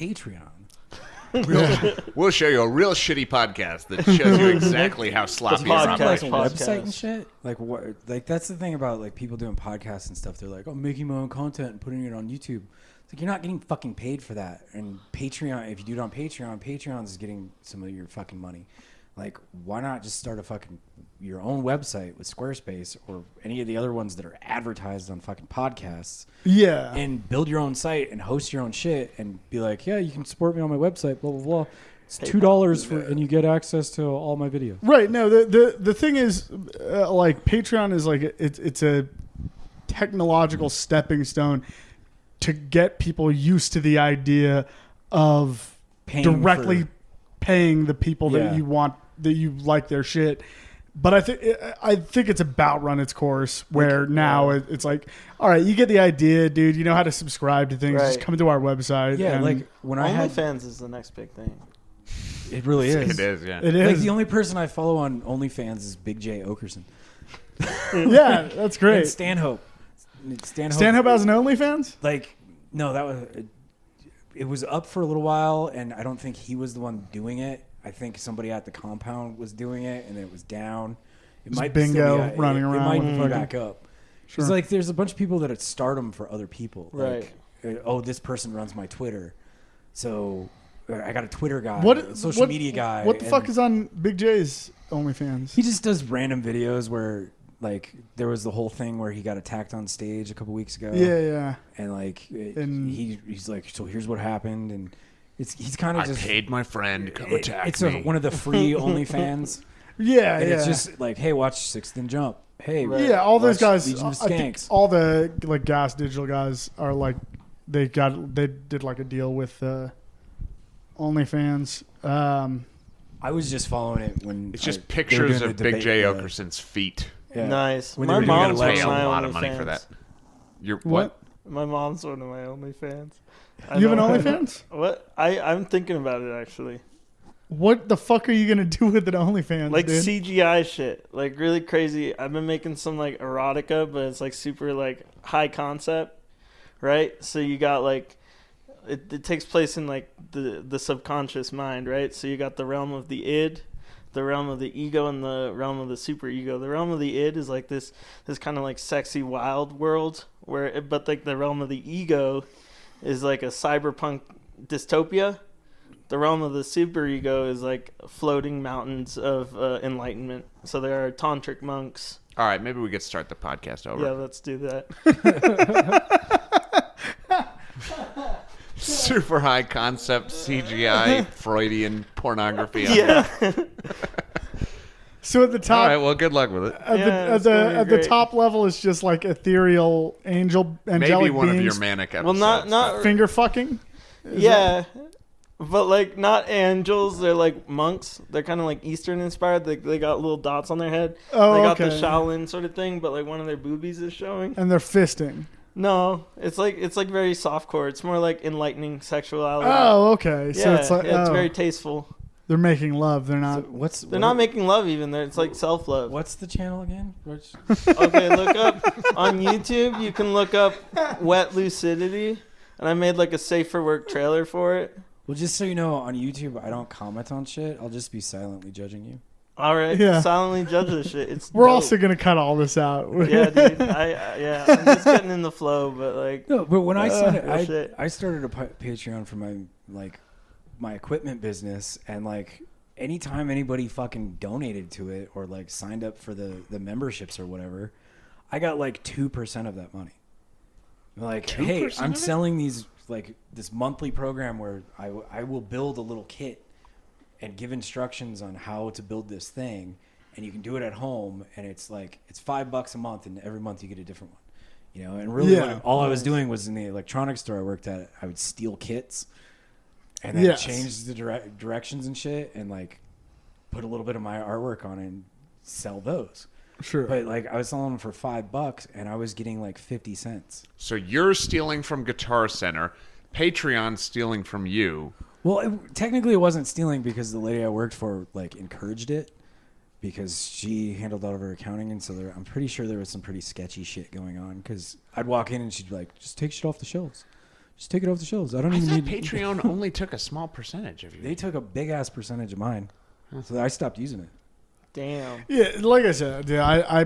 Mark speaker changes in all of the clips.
Speaker 1: Patreon.
Speaker 2: We'll show you a real shitty podcast that shows you exactly how sloppy your
Speaker 1: Like a
Speaker 2: operation is.
Speaker 1: website and shit. Like what? Like that's the thing about like people doing podcasts and stuff. They're like, I'm making my own content and putting it on YouTube. It's like you're not getting fucking paid for that. And Patreon, if you do it on Patreon, Patreon's getting some of your fucking money. Like, why not just start your own website with Squarespace or any of the other ones that are advertised on fucking podcasts?
Speaker 3: Yeah.
Speaker 1: And build your own site and host your own shit and be like, yeah, you can support me on my website, blah, blah, blah. It's $2 and you get access to all my videos.
Speaker 3: Right. No, the thing is, like, Patreon is like, it's a technological stepping stone to get people used to the idea of directly paying the people that you want, that you like their shit. But I think it's about run its course where now it's like, all right, you get the idea, dude. You know how to subscribe to things.
Speaker 4: Right.
Speaker 3: Just come to our website.
Speaker 1: Yeah,
Speaker 3: and
Speaker 1: like when I had
Speaker 4: OnlyFans is the next big thing.
Speaker 1: It really is.
Speaker 2: It is, yeah.
Speaker 3: It is.
Speaker 1: Like the only person I follow on OnlyFans is Big J Okerson.
Speaker 3: Yeah, that's great.
Speaker 1: And Stanhope.
Speaker 3: Stanhope has an OnlyFans?
Speaker 1: Like, no, that was... It was up for a little while, and I don't think he was the one doing it. I think somebody at the compound was doing it, and it was down. It might
Speaker 3: bingo
Speaker 1: be
Speaker 3: running around.
Speaker 1: It might be back up.
Speaker 3: Sure.
Speaker 1: It's like there's a bunch of people that stardom for other people.
Speaker 4: Right.
Speaker 1: Like, oh, this person runs my Twitter, so I got a Twitter guy,
Speaker 3: What
Speaker 1: social media guy.
Speaker 3: What the fuck is on Big J's OnlyFans?
Speaker 1: He just does random videos where, like, there was the whole thing where he got attacked on stage a couple weeks ago.
Speaker 3: Yeah.
Speaker 1: And like, he's like, so here's what happened, and he's kind of just
Speaker 2: paid my friend to come attack
Speaker 1: it's
Speaker 2: me.
Speaker 1: one of the free OnlyFans.
Speaker 3: Yeah,
Speaker 1: And it's just like, hey, watch Sixth and Jump. Hey,
Speaker 3: yeah, all those
Speaker 1: watch
Speaker 3: guys.
Speaker 1: Legion of
Speaker 3: I think
Speaker 1: Skanks.
Speaker 3: all the like Gas Digital guys are like they did like a deal with OnlyFans.
Speaker 1: I was just following it when
Speaker 2: It's just
Speaker 1: they were
Speaker 2: pictures
Speaker 1: doing
Speaker 2: of
Speaker 1: the
Speaker 2: Big
Speaker 1: debate,
Speaker 2: J. Okerson's feet.
Speaker 1: Yeah.
Speaker 4: Nice.
Speaker 1: When they
Speaker 4: My
Speaker 1: were doing
Speaker 2: You're
Speaker 4: mom's
Speaker 2: gonna
Speaker 4: one
Speaker 2: pay
Speaker 4: of
Speaker 2: a
Speaker 4: my
Speaker 2: lot of money for
Speaker 4: OnlyFans.
Speaker 2: that. You're
Speaker 3: What?
Speaker 4: My mom's one of my OnlyFans.
Speaker 3: You have an OnlyFans?
Speaker 4: What? I'm thinking about it actually.
Speaker 3: What the fuck are you gonna do with an OnlyFans,
Speaker 4: Like
Speaker 3: dude?
Speaker 4: CGI shit, like really crazy. I've been making some like erotica, but it's like super like high concept, right? So you got like it takes place in like the subconscious mind, right? So you got the realm of the id, the realm of the ego, and the realm of the superego. The realm of the id is like this kind of like sexy wild world but like the realm of the ego is like a cyberpunk dystopia. The realm of the superego is like floating mountains of enlightenment. So there are tantric monks.
Speaker 2: All right, maybe we could start the podcast over.
Speaker 4: Yeah, let's do that.
Speaker 2: Super high concept CGI Freudian pornography.
Speaker 4: Yeah.
Speaker 3: So at the
Speaker 2: All
Speaker 3: top,
Speaker 2: right, well, good luck with it.
Speaker 3: at the top level is just like ethereal angelic
Speaker 2: Maybe one
Speaker 3: beings
Speaker 2: of your manic
Speaker 4: Well,
Speaker 2: episodes.
Speaker 4: not
Speaker 3: finger fucking.
Speaker 4: yeah. But like not angels, they're like monks. They're kind of like Eastern inspired. They got little dots on their head.
Speaker 3: Oh,
Speaker 4: they got the
Speaker 3: okay.
Speaker 4: Shaolin sort of thing, but like one of their boobies is showing.
Speaker 3: And they're fisting.
Speaker 4: No, it's like very softcore. It's more like enlightening sexuality.
Speaker 3: Oh, okay.
Speaker 4: yeah,
Speaker 3: So it's like
Speaker 4: it's very tasteful.
Speaker 3: they're making love. They're not.
Speaker 4: They're not making love even. It's like self love.
Speaker 1: What's the channel again?
Speaker 4: Okay, look up on YouTube. You can look up Wet Lucidity, and I made like a safe for work trailer for it.
Speaker 1: Well, just so you know, on YouTube, I don't comment on shit. I'll just be silently judging you.
Speaker 4: All right,
Speaker 3: Yeah.
Speaker 4: silently judge this shit. It's
Speaker 3: We're
Speaker 4: dope.
Speaker 3: also gonna cut all this out.
Speaker 4: Yeah, dude. I'm just getting in the flow, but like,
Speaker 1: No, but when I started,
Speaker 4: real shit.
Speaker 1: I started a Patreon for my equipment business, and like anytime anybody fucking donated to it or like signed up for the memberships or whatever, I got like 2% of that money. Like, hey, I'm selling these like this monthly program where I will build a little kit and give instructions on how to build this thing, and you can do it at home, and it's $5 a month, and every month you get a different one, you know. And really, all I was doing was in the electronics store I worked at, I would steal kits and then change the directions and shit, and like put a little bit of my artwork on it and sell those.
Speaker 3: Sure.
Speaker 1: But like I was selling them for $5, and I was getting like 50 cents.
Speaker 2: So you're stealing from Guitar Center, Patreon stealing from you.
Speaker 1: Well, technically it wasn't stealing because the lady I worked for like encouraged it because she handled all of her accounting, and so I'm pretty sure there was some pretty sketchy shit going on because I'd walk in and she'd be like, just take shit off the shelves. Just take it off the shelves. I don't
Speaker 2: I
Speaker 1: even
Speaker 2: thought
Speaker 1: need.
Speaker 2: Patreon only took a small percentage of you.
Speaker 1: They took a big ass percentage of mine, so I stopped using it.
Speaker 4: Damn.
Speaker 3: Yeah, like I said, yeah,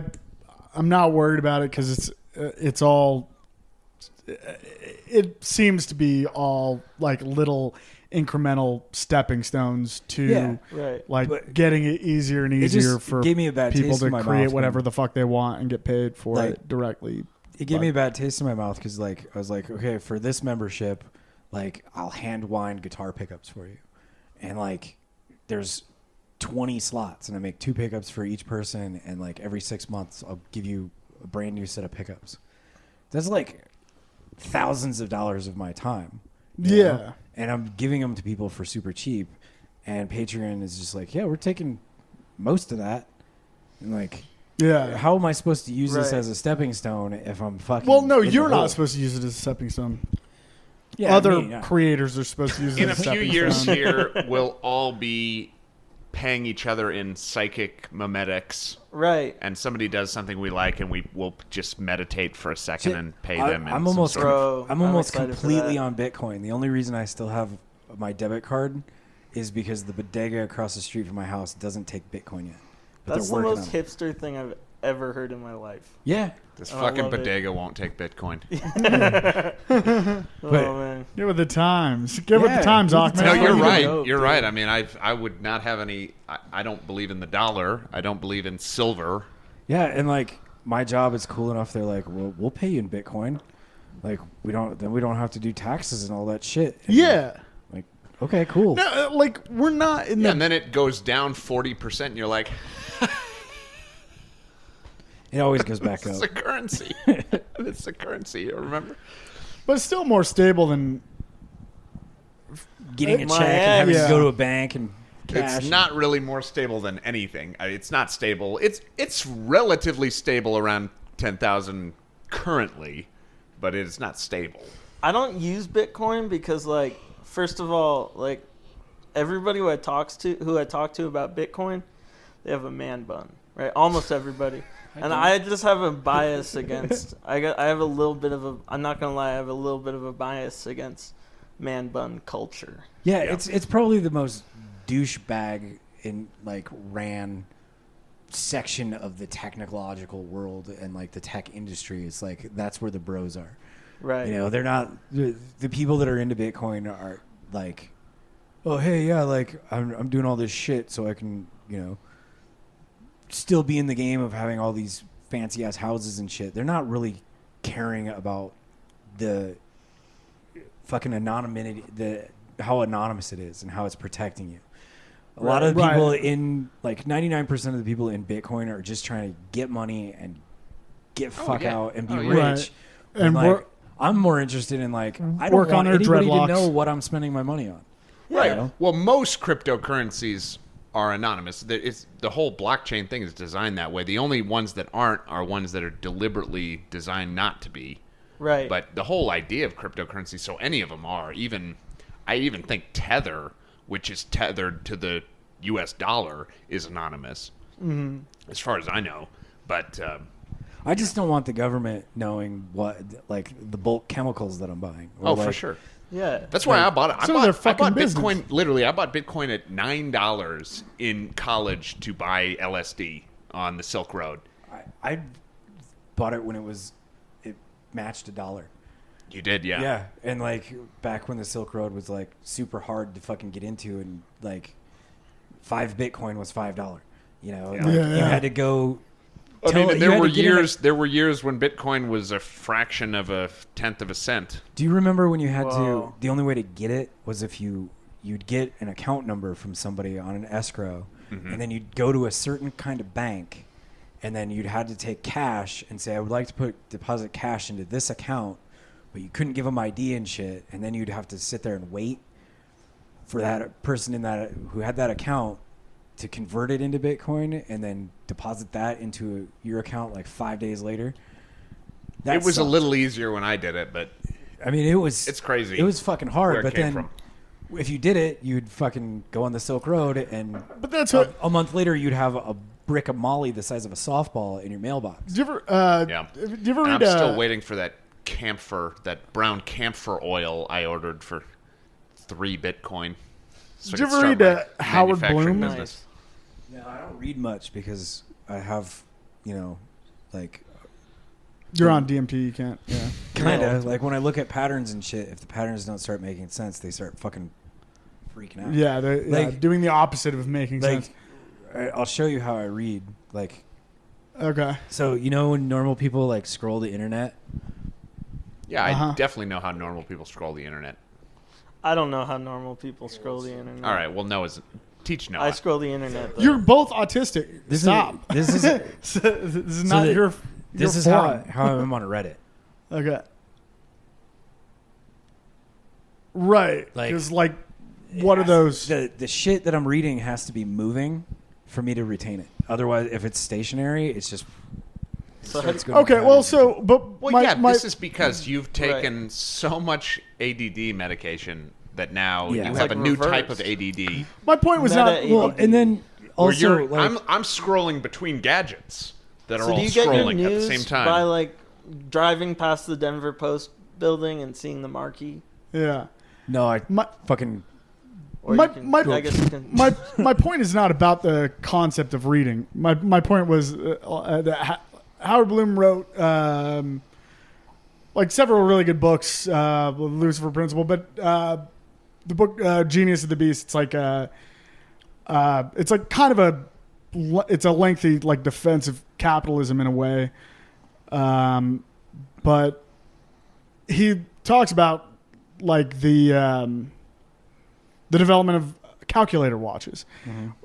Speaker 3: I'm not worried about it because it's all. It seems to be all like little incremental stepping stones to
Speaker 1: Yeah.
Speaker 4: Right.
Speaker 3: like
Speaker 1: But
Speaker 3: getting it easier and
Speaker 1: It
Speaker 3: easier
Speaker 1: just
Speaker 3: for
Speaker 1: gave me a bad
Speaker 3: people
Speaker 1: taste
Speaker 3: to
Speaker 1: in my
Speaker 3: create
Speaker 1: mouth
Speaker 3: whatever
Speaker 1: when-
Speaker 3: the fuck they want and get paid for
Speaker 1: Like,
Speaker 3: it directly.
Speaker 1: It gave me a bad taste in my mouth because, like, I was like, okay, for this membership, like, I'll hand wind guitar pickups for you, and like, there's 20 slots, and I make 2 pickups for each person, and like every 6 months, I'll give you a brand new set of pickups. That's like thousands of dollars of my time. you
Speaker 3: Yeah.
Speaker 1: know? And I'm giving them to people for super cheap, and Patreon is just like, yeah, we're taking most of that, and like.
Speaker 3: Yeah.
Speaker 1: How am I supposed to use this
Speaker 4: Right.
Speaker 1: as a stepping stone if I'm fucking?
Speaker 3: Well, no,
Speaker 1: in the
Speaker 3: you're
Speaker 1: hole?
Speaker 3: not supposed to use it as a stepping stone.
Speaker 1: Yeah,
Speaker 3: Other
Speaker 1: me, yeah.
Speaker 3: creators are supposed to use it
Speaker 2: In a
Speaker 3: as a
Speaker 2: few
Speaker 3: stepping
Speaker 2: years
Speaker 3: stone.
Speaker 2: here, we'll all be paying each other in psychic memetics,
Speaker 4: Right.
Speaker 2: and somebody does something we like, and we will just meditate for a second
Speaker 1: Shit,
Speaker 2: and pay
Speaker 1: I-
Speaker 2: them. in
Speaker 1: I'm
Speaker 2: some
Speaker 1: almost,
Speaker 2: sort of-
Speaker 4: Bro,
Speaker 1: I'm
Speaker 4: I'm
Speaker 1: almost
Speaker 4: excited for
Speaker 1: completely
Speaker 4: that.
Speaker 1: on Bitcoin. The only reason I still have my debit card is because the bodega across the street from my house doesn't take Bitcoin yet. But
Speaker 4: That's
Speaker 1: they're
Speaker 4: the
Speaker 1: working
Speaker 4: most
Speaker 1: on it.
Speaker 4: hipster thing I've ever heard in my life.
Speaker 1: Yeah,
Speaker 2: This
Speaker 4: I
Speaker 2: fucking
Speaker 4: love it.
Speaker 2: bodega won't take Bitcoin.
Speaker 4: Oh
Speaker 1: But-
Speaker 4: man.
Speaker 3: Get with the times. Get with
Speaker 1: Yeah,
Speaker 3: the times,
Speaker 1: get with the
Speaker 3: Achman.
Speaker 2: No,
Speaker 1: times.
Speaker 2: you're
Speaker 1: you
Speaker 2: right.
Speaker 4: dope,
Speaker 2: You're
Speaker 4: dude.
Speaker 2: right. I mean, I would not have any. I don't believe in the dollar. I don't believe in silver.
Speaker 1: yeah, and like my job is cool enough. They're like, well, we'll pay you in Bitcoin. Like we don't have to do taxes and all that shit. And
Speaker 3: Yeah.
Speaker 1: Like, okay, cool.
Speaker 3: No, like, we're not in
Speaker 2: Yeah,
Speaker 3: the...
Speaker 2: and then it goes down 40%, and you're like,
Speaker 1: It always goes back
Speaker 2: it's
Speaker 1: up.
Speaker 2: a currency. It's a currency. You remember?
Speaker 3: But it's still more stable than...
Speaker 1: Getting a check
Speaker 4: Miami.
Speaker 1: and having
Speaker 3: Yeah.
Speaker 1: to go to a bank and cash.
Speaker 2: It's not really more stable than anything. It's not stable. It's relatively stable around 10,000 currently, but it's not stable.
Speaker 4: I don't use Bitcoin because, like, first of all, like, everybody who I talk to about Bitcoin, they have a man bun, right? Almost everybody, and I just have a bias against. I have a little bit of a. I'm not gonna lie, I have a little bit of a bias against man bun culture.
Speaker 1: Yeah,
Speaker 2: Yeah.
Speaker 1: it's probably the most douchebag in like ran section of the technological world and like the tech industry. It's like that's where the bros are.
Speaker 4: Right.
Speaker 1: You know, they're not the people that are into Bitcoin are like, oh hey yeah, like I'm doing all this shit so I can still be in the game of having all these fancy ass houses and shit. They're not really caring about the fucking anonymity, how anonymous it is and how it's protecting you. A lot of
Speaker 3: Right.
Speaker 1: people in like 99% of the people in Bitcoin are just trying to get money and get fuck
Speaker 2: yeah.
Speaker 1: out and be
Speaker 2: Oh, yeah.
Speaker 1: rich.
Speaker 3: Right.
Speaker 1: And
Speaker 3: And
Speaker 1: like,
Speaker 3: work-
Speaker 1: I'm more interested in like I don't
Speaker 3: Work on
Speaker 1: want
Speaker 3: their
Speaker 1: anybody
Speaker 3: dreadlocks.
Speaker 1: to know what I'm spending my money on.
Speaker 2: Right.
Speaker 1: You know?
Speaker 2: Well, most cryptocurrencies are anonymous. The whole blockchain thing is designed that way. The only ones that aren't are ones that are deliberately designed not to be.
Speaker 4: Right.
Speaker 2: But the whole idea of cryptocurrency, so any of them are. I even think Tether, which is tethered to the U.S. dollar, is anonymous, as far as I know. But
Speaker 1: I just don't want the government knowing what like the bulk chemicals that I'm buying. Or,
Speaker 2: oh,
Speaker 1: like,
Speaker 2: for sure.
Speaker 4: yeah.
Speaker 2: That's why I bought it.
Speaker 3: Some of their
Speaker 2: I
Speaker 3: fucking
Speaker 2: bought
Speaker 3: business.
Speaker 2: Bitcoin. Literally, I bought Bitcoin at $9 in college to buy LSD on the Silk Road.
Speaker 1: I bought it when it matched $1.
Speaker 2: You did, yeah.
Speaker 1: Yeah, and like back when the Silk Road was like super hard to fucking get into, and like 5 Bitcoin was $5. You know,
Speaker 2: Yeah.
Speaker 1: like,
Speaker 3: Yeah,
Speaker 1: you
Speaker 3: yeah.
Speaker 1: had to go.
Speaker 2: I mean,
Speaker 1: you
Speaker 2: there
Speaker 1: had
Speaker 2: were
Speaker 1: to get in a-
Speaker 2: years. There were years when Bitcoin was a fraction of a tenth of a cent.
Speaker 1: Do you remember when you had
Speaker 4: Whoa.
Speaker 1: to? The only way to get it was if you'd get an account number from somebody on an escrow, and then you'd go to a certain kind of bank, and then you'd had to take cash and say, I would like to deposit cash into this account, but you couldn't give them ID and shit, and then you'd have to sit there and wait for that person who had that account to convert it into Bitcoin and then deposit that into your account like 5 days later. That
Speaker 2: It was a
Speaker 1: sucked.
Speaker 2: little easier when I did it, but
Speaker 1: I mean,
Speaker 2: it's crazy.
Speaker 1: It was fucking
Speaker 2: where
Speaker 1: hard,
Speaker 2: it
Speaker 1: but
Speaker 2: came
Speaker 1: then
Speaker 2: from.
Speaker 1: if you did it, you'd fucking go on the Silk Road, and
Speaker 3: But that's what...
Speaker 1: a month later, you'd have a brick of Molly the size of a softball in your mailbox.
Speaker 3: Do you ever,
Speaker 2: Yeah.
Speaker 3: do you ever
Speaker 2: And
Speaker 3: read...
Speaker 2: I'm still waiting for that camphor, that brown camphor oil I ordered for 3 Bitcoin. So
Speaker 3: Did you
Speaker 2: I could
Speaker 3: ever
Speaker 2: start
Speaker 3: read
Speaker 2: my
Speaker 3: Howard
Speaker 2: manufacturing
Speaker 3: Bloom?
Speaker 2: business.
Speaker 1: No, I don't read much because I have, like
Speaker 3: You're on DMT. You can't. Yeah.
Speaker 1: kind of like when I look at patterns and shit. If the patterns don't start making sense, they start fucking freaking out.
Speaker 3: Yeah. They're
Speaker 1: Like-
Speaker 3: doing the opposite of making sense.
Speaker 1: I'll show you how I read.
Speaker 3: Okay.
Speaker 1: So when normal people like scroll the internet.
Speaker 2: Yeah,
Speaker 3: Uh-huh.
Speaker 2: I definitely know how normal people scroll the internet.
Speaker 4: I don't know how normal people scroll the internet.
Speaker 2: All right, well, teach Noah.
Speaker 4: I scroll the internet. Though.
Speaker 3: You're both autistic. Stop.
Speaker 1: This is
Speaker 3: this is not
Speaker 1: that-
Speaker 3: your.
Speaker 1: this
Speaker 3: your
Speaker 1: is how
Speaker 3: forum.
Speaker 1: I'm on Reddit.
Speaker 3: Okay. Right.
Speaker 1: Like-
Speaker 3: Because what are those?
Speaker 1: The shit that I'm reading has to be moving for me to retain it. Otherwise, if it's stationary, it's just.
Speaker 4: So
Speaker 1: starts going
Speaker 3: Okay.
Speaker 1: down.
Speaker 3: Well, so but
Speaker 2: Well, this is because you've taken so much ADD medication that now
Speaker 1: Yeah.
Speaker 2: you
Speaker 1: It's
Speaker 2: have a
Speaker 4: like
Speaker 2: new
Speaker 4: reverse.
Speaker 2: type of ADD.
Speaker 3: my point was
Speaker 4: Meta
Speaker 3: not.
Speaker 4: ADD.
Speaker 1: Well, and then
Speaker 2: Where
Speaker 1: also
Speaker 2: you're,
Speaker 1: like,
Speaker 2: I'm scrolling between gadgets that are
Speaker 4: So
Speaker 2: all
Speaker 4: do you get your
Speaker 2: scrolling at the
Speaker 4: news
Speaker 2: same time.
Speaker 4: by driving past the Denver Post building and seeing the marquee?
Speaker 3: Yeah.
Speaker 1: no, I
Speaker 3: My
Speaker 1: fucking
Speaker 4: Or
Speaker 3: My-
Speaker 4: you can,
Speaker 3: my-
Speaker 4: I guess you can.
Speaker 3: my point is not about the concept of reading. My point was that Howard Bloom wrote several really good books, Lucifer Principle, but the book Genius of the Beast. It's like it's a lengthy defense of capitalism in a way, but he talks about the development of calculator watches,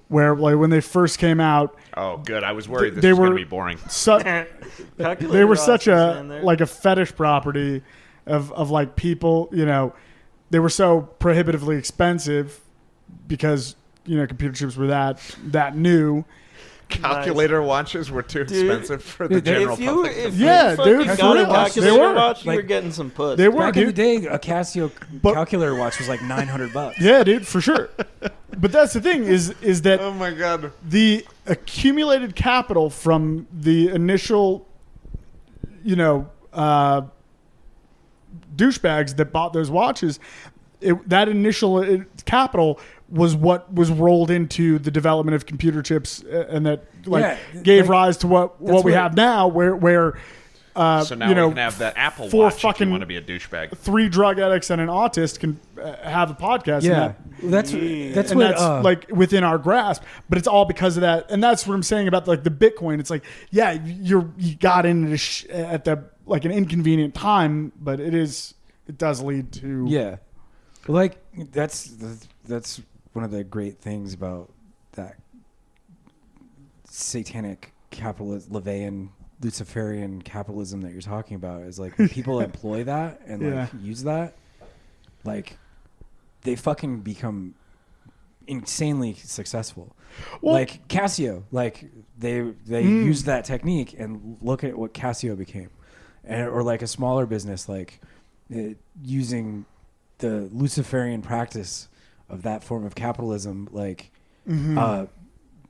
Speaker 3: where when they first came out,
Speaker 2: Oh, good. I was worried this
Speaker 3: They
Speaker 2: was going
Speaker 3: were-
Speaker 2: to be boring.
Speaker 3: they were such a
Speaker 4: Man,
Speaker 3: a fetish property of people. They were so prohibitively expensive because computer chips were that new.
Speaker 2: Calculator watches were too
Speaker 4: Dude,
Speaker 2: expensive for the
Speaker 1: dude,
Speaker 2: general
Speaker 4: if you
Speaker 2: public.
Speaker 3: Yeah,
Speaker 4: you fucking
Speaker 3: dude,
Speaker 4: got
Speaker 3: for
Speaker 4: a
Speaker 3: real.
Speaker 4: calculator
Speaker 3: They were.
Speaker 4: watch, you were
Speaker 1: Like-
Speaker 4: getting some puss.
Speaker 3: They were,
Speaker 1: back in the
Speaker 3: dude.
Speaker 1: day, a Casio
Speaker 3: But-
Speaker 1: calculator watch was like $900.
Speaker 3: Yeah, dude, for sure. But that's the thing is that
Speaker 2: Oh my god.
Speaker 3: the accumulated capital from the initial, douchebags that bought those watches, that initial capital was what was rolled into the development of computer chips, and that gave rise to what we
Speaker 1: what-
Speaker 3: have now, where
Speaker 2: So now we can have that Apple
Speaker 3: four
Speaker 2: Watch if
Speaker 3: fucking-
Speaker 2: you want to be a douchebag.
Speaker 3: 3 drug addicts and an autist can have a podcast.
Speaker 1: Yeah,
Speaker 3: and
Speaker 1: that's
Speaker 3: that's
Speaker 1: what
Speaker 3: within our grasp, but it's all because of that, and that's what I'm saying about the Bitcoin. It's you got into at the an inconvenient time, but it does lead to
Speaker 1: Yeah, well, that's one of the great things about that satanic capitalist Levian Luciferian capitalism that you're talking about is when people employ that and use that, they fucking become insanely successful.
Speaker 3: Well-
Speaker 1: Casio, they used that technique, and look at what Casio became, or a smaller business using the Luciferian practice of that form of capitalism,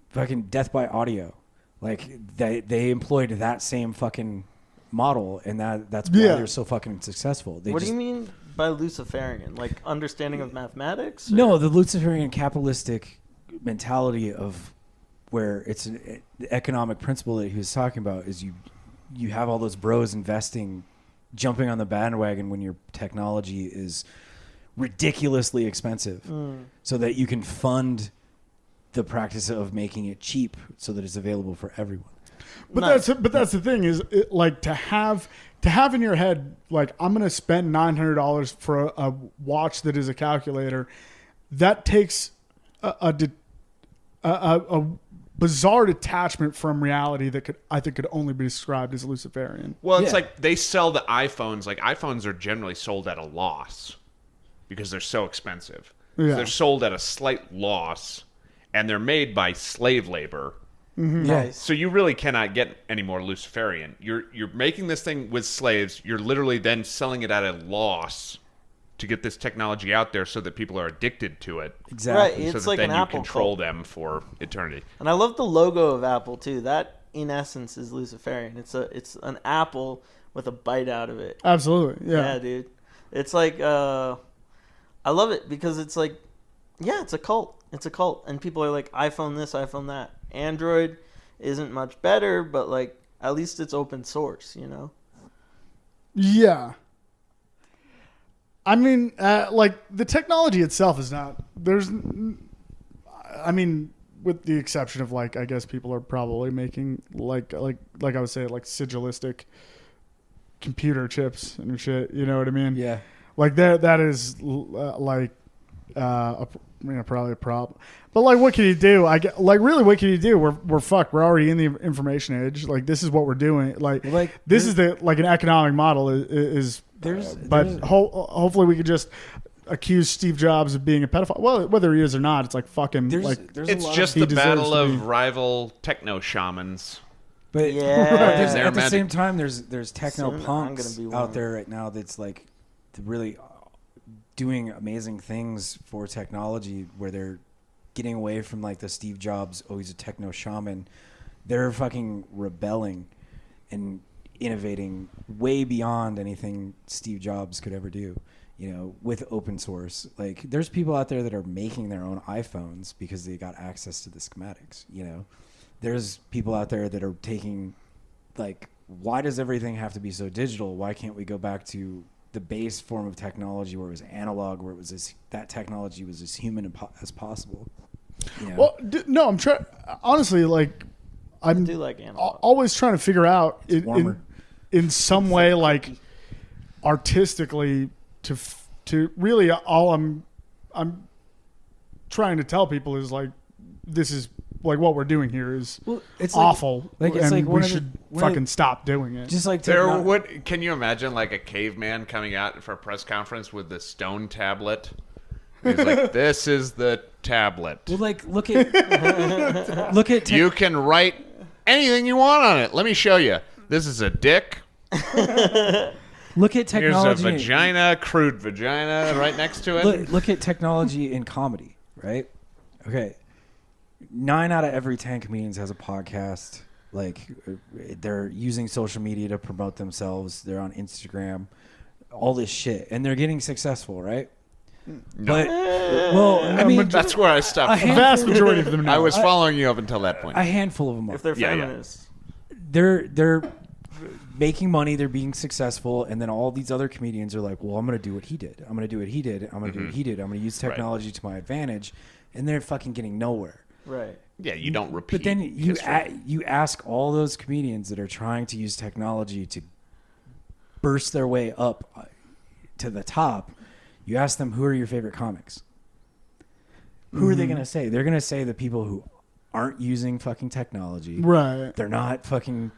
Speaker 1: fucking death by audio. They employed that same fucking model, and that's why they're so fucking successful.
Speaker 4: What do you mean by Luciferian? Understanding of mathematics? Or?
Speaker 1: No, the Luciferian capitalistic mentality of where it's the economic principle that he was talking about is you have all those bros investing, jumping on the bandwagon when your technology is ridiculously expensive, so that you can fund the practice of making it cheap so that it's available for everyone.
Speaker 3: But that's the thing is to have in your head I'm going to spend $900 for a watch that is a calculator. That takes a bizarre detachment from reality that I think could only be described as Luciferian.
Speaker 2: Well, it's
Speaker 1: Yeah.
Speaker 2: they sell the iPhones. iPhones are generally sold at a loss because they're so expensive.
Speaker 3: Yeah.
Speaker 2: They're sold at a slight loss, and they're made by slave labor.
Speaker 4: Nice.
Speaker 2: So you really cannot get any more Luciferian. You're making this thing with slaves. You're literally then selling it at a loss to get this technology out there so that people are addicted to it.
Speaker 1: Exactly.
Speaker 4: Right,
Speaker 2: So
Speaker 4: it's
Speaker 2: that
Speaker 4: like
Speaker 2: then
Speaker 4: an
Speaker 2: you
Speaker 4: Apple
Speaker 2: control
Speaker 4: cult.
Speaker 2: them for eternity.
Speaker 4: And I love the logo of Apple too. That in essence is Luciferian. It's an apple with a bite out of it.
Speaker 3: Absolutely. Yeah.
Speaker 4: Yeah, dude. It's like I love it because it's like, yeah, it's a cult. It's a cult, and people are like, iPhone this, iPhone that. Android isn't much better, but like at least it's open source, you know.
Speaker 3: Yeah. I mean, like the technology itself is not. I mean, with the exception of like, I guess people are probably making like I would say like sigilistic computer chips and shit. You know what I mean?
Speaker 1: Yeah.
Speaker 3: Like that is probably a problem. But like, what can you do? Really, what can you do? We're fucked. We're already in the information age. Like, this is what we're doing. This is an economic model is. Hopefully we could just accuse Steve Jobs of being a pedophile. Well, whether he is or not, it's like fucking.
Speaker 2: It's just the battle of rival techno shamans.
Speaker 1: But
Speaker 4: Yeah.
Speaker 1: at the same time, there's techno
Speaker 4: Soon I'm
Speaker 1: punks
Speaker 4: gonna be
Speaker 1: out
Speaker 4: one.
Speaker 1: there right now that's like really doing amazing things for technology, where they're getting away from like the Steve Jobs, oh, he's a techno shaman. They're fucking rebelling and innovating way beyond anything Steve Jobs could ever do, you know, with open source. Like, there's people out there that are making their own iPhones because they got access to the schematics, you know. There's people out there that are taking, like, why does everything have to be so digital? Why can't we go back to the base form of technology where it was analog, where it was that technology was as human as possible? You know?
Speaker 3: Well, no, I'm trying. Honestly, like, I
Speaker 4: do like analog.
Speaker 3: always trying to figure out
Speaker 1: warmer.
Speaker 3: in some way, like, artistically, to really all I'm trying to tell people is like, this is like what we're doing here is
Speaker 1: it's
Speaker 3: awful.
Speaker 1: Like, it's
Speaker 3: and
Speaker 1: like
Speaker 3: we should fucking stop doing it.
Speaker 1: just like
Speaker 2: Can you imagine like a caveman coming out for a press conference with the stone tablet? He's like, "This is the tablet.
Speaker 1: well, like look at
Speaker 2: You can write anything you want on it. Let me show you. This is a dick.
Speaker 1: look at technology.
Speaker 2: Here's a vagina, crude vagina, right next to it.
Speaker 1: Look at technology in comedy, right? Okay. 9 out of every 10 comedians has a podcast. Like, they're using social media to promote themselves. They're on Instagram, all this shit, and they're getting successful, right?
Speaker 2: No.
Speaker 1: But I mean,
Speaker 2: That's where I stopped.
Speaker 3: The vast majority of them
Speaker 2: I
Speaker 3: know.
Speaker 2: was following you up until that point.
Speaker 1: a handful of them are.
Speaker 4: If they're
Speaker 2: Yeah, yeah.
Speaker 4: feminists.
Speaker 1: They're making money, they're being successful, and then all these other comedians are like, well, I'm going to do what he did. I'm going to do what he did. I'm going to do what he did. I'm going to use technology to my advantage, and they're fucking getting nowhere.
Speaker 4: Right.
Speaker 2: Yeah, you don't repeat.
Speaker 1: But then
Speaker 2: history.
Speaker 1: you ask all those comedians that are trying to use technology to burst their way up to the top, you ask them, who are your favorite comics? Who are they going to say? They're going to say the people who aren't using fucking technology.
Speaker 3: Right.
Speaker 1: They're not fucking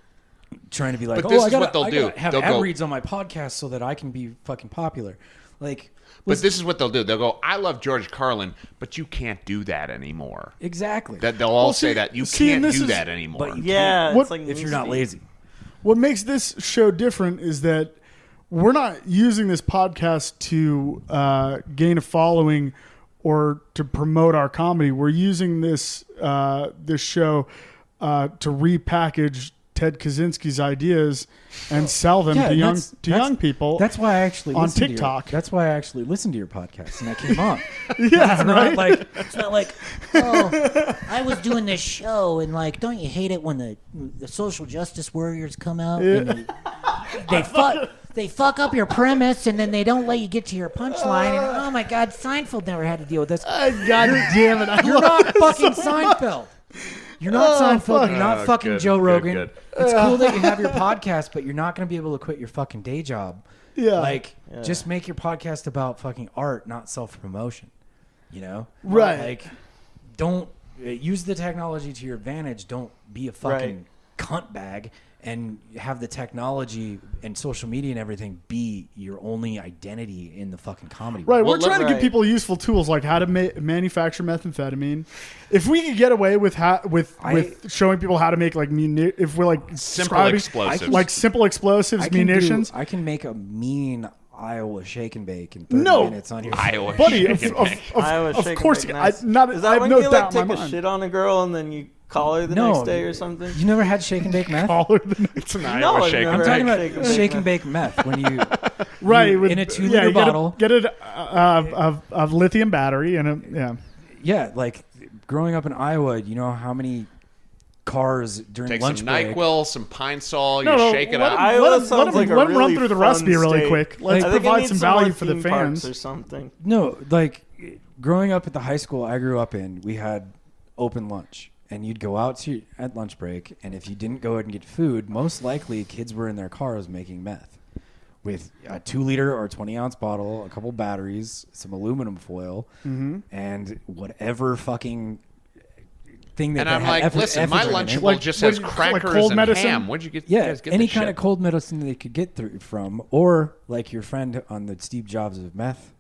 Speaker 1: trying to be like,
Speaker 2: But this
Speaker 1: I
Speaker 2: is
Speaker 1: gotta,
Speaker 2: what they'll
Speaker 1: I
Speaker 2: do.
Speaker 1: gotta have
Speaker 2: They'll
Speaker 1: ad
Speaker 2: go-
Speaker 1: reads on my podcast so that I can be fucking popular. Like,
Speaker 2: But this is what they'll do. They'll go, I love George Carlin, but you can't do that anymore.
Speaker 1: exactly.
Speaker 2: That they'll all say
Speaker 3: see-
Speaker 2: that you
Speaker 3: see, and
Speaker 2: can't
Speaker 3: this
Speaker 2: do
Speaker 3: is-
Speaker 2: that anymore.
Speaker 1: But you
Speaker 4: Yeah.
Speaker 3: What-
Speaker 4: It's like
Speaker 1: if you're not
Speaker 4: newsfeed.
Speaker 1: lazy.
Speaker 3: What makes this show different is that we're not using this podcast to gain a following or to promote our comedy. We're using this this show to repackage Ted Kaczynski's ideas and sell them to young people.
Speaker 1: That's why I actually
Speaker 3: on
Speaker 1: listened
Speaker 3: TikTok.
Speaker 1: That's why I actually listened to your podcast and I came on.
Speaker 3: yeah,
Speaker 1: It's not like
Speaker 5: It's not like, oh, I was doing this show, and like, don't you hate it when the social justice warriors come out and they fuck up your premise, and then they don't let you get to your punchline, and oh my God, Seinfeld never had to deal with this.
Speaker 3: God damn it!
Speaker 5: You're not fucking Seinfeld.
Speaker 1: you're not Seinfeld,
Speaker 3: fuck.
Speaker 1: you're not
Speaker 2: Oh,
Speaker 1: fucking
Speaker 2: good,
Speaker 1: Joe
Speaker 2: good,
Speaker 1: Rogan.
Speaker 2: good.
Speaker 1: It's cool that you have your podcast, but you're not going to be able to quit your fucking day job.
Speaker 3: Yeah,
Speaker 1: Like, just make your podcast about fucking art, not self-promotion. You know?
Speaker 3: Right.
Speaker 1: Like, don't use the technology to your advantage. Don't be a fucking cunt bag and have the technology and social media and everything be your only identity in the fucking comedy
Speaker 3: Right,
Speaker 1: world.
Speaker 3: we're trying to give
Speaker 4: right.
Speaker 3: people useful tools like how to manufacture methamphetamine. If we could get away with showing people how to make like if we're like
Speaker 2: Simple
Speaker 3: describing-
Speaker 2: explosives.
Speaker 3: like simple explosives, munitions.
Speaker 1: I can make a mean Iowa shake and bake in 30
Speaker 3: No.
Speaker 1: minutes on your
Speaker 2: Buddy,
Speaker 3: Of
Speaker 4: Iowa
Speaker 3: of
Speaker 4: shake and
Speaker 3: course,
Speaker 4: bake,
Speaker 3: I
Speaker 4: nice. Is that
Speaker 3: have
Speaker 4: when
Speaker 3: no
Speaker 4: you
Speaker 3: doubt
Speaker 4: like
Speaker 3: in my
Speaker 4: take a
Speaker 3: mind.
Speaker 4: shit on a girl and then you collar the
Speaker 1: No.
Speaker 4: next day or something?
Speaker 1: You never had shake and bake meth?
Speaker 2: It's an
Speaker 4: No,
Speaker 2: Iowa
Speaker 4: I've
Speaker 2: shake.
Speaker 4: never
Speaker 1: I'm talking
Speaker 4: had
Speaker 1: about shake and bake meth when you
Speaker 3: Right,
Speaker 1: you-
Speaker 3: with,
Speaker 1: in a 2-liter
Speaker 3: you
Speaker 1: bottle.
Speaker 3: Get it of lithium battery and
Speaker 1: Yeah, like growing up in Iowa, you know how many cars during
Speaker 2: Take
Speaker 1: lunch
Speaker 2: some
Speaker 1: break.
Speaker 2: NyQuil, some Pine Sol,
Speaker 3: No,
Speaker 2: you
Speaker 3: no,
Speaker 2: shake it
Speaker 3: let
Speaker 2: up.
Speaker 3: him-
Speaker 4: Iowa
Speaker 3: let him
Speaker 4: sounds like a
Speaker 3: run
Speaker 4: really
Speaker 3: through the
Speaker 4: fun
Speaker 3: recipe really
Speaker 4: state.
Speaker 3: quick. Let's
Speaker 4: I think it
Speaker 3: provide
Speaker 4: needs
Speaker 3: some
Speaker 4: more
Speaker 3: value for the
Speaker 4: theme parks
Speaker 3: fans.
Speaker 4: or something.
Speaker 1: No, like growing up at the high school I grew up in, we had open lunch, and you'd go out to at lunch break, and if you didn't go out and get food, most likely kids were in their cars making meth with a 2-liter or 20-ounce bottle, a couple batteries, some aluminum foil, and whatever fucking thing that
Speaker 2: And
Speaker 1: they
Speaker 2: I'm
Speaker 1: had
Speaker 2: like, listen, my
Speaker 1: effigy in
Speaker 2: Lunchable
Speaker 1: it.
Speaker 3: Like-
Speaker 2: just
Speaker 3: like-
Speaker 2: has
Speaker 3: like
Speaker 2: crackers
Speaker 3: cold
Speaker 2: and
Speaker 3: medicine?
Speaker 2: ham. Where'd you get?
Speaker 1: Yeah,
Speaker 2: you guys get
Speaker 1: any
Speaker 2: this
Speaker 1: kind
Speaker 2: shit?
Speaker 1: of cold medicine that they could get through from, or like your friend on the Steve Jobs of meth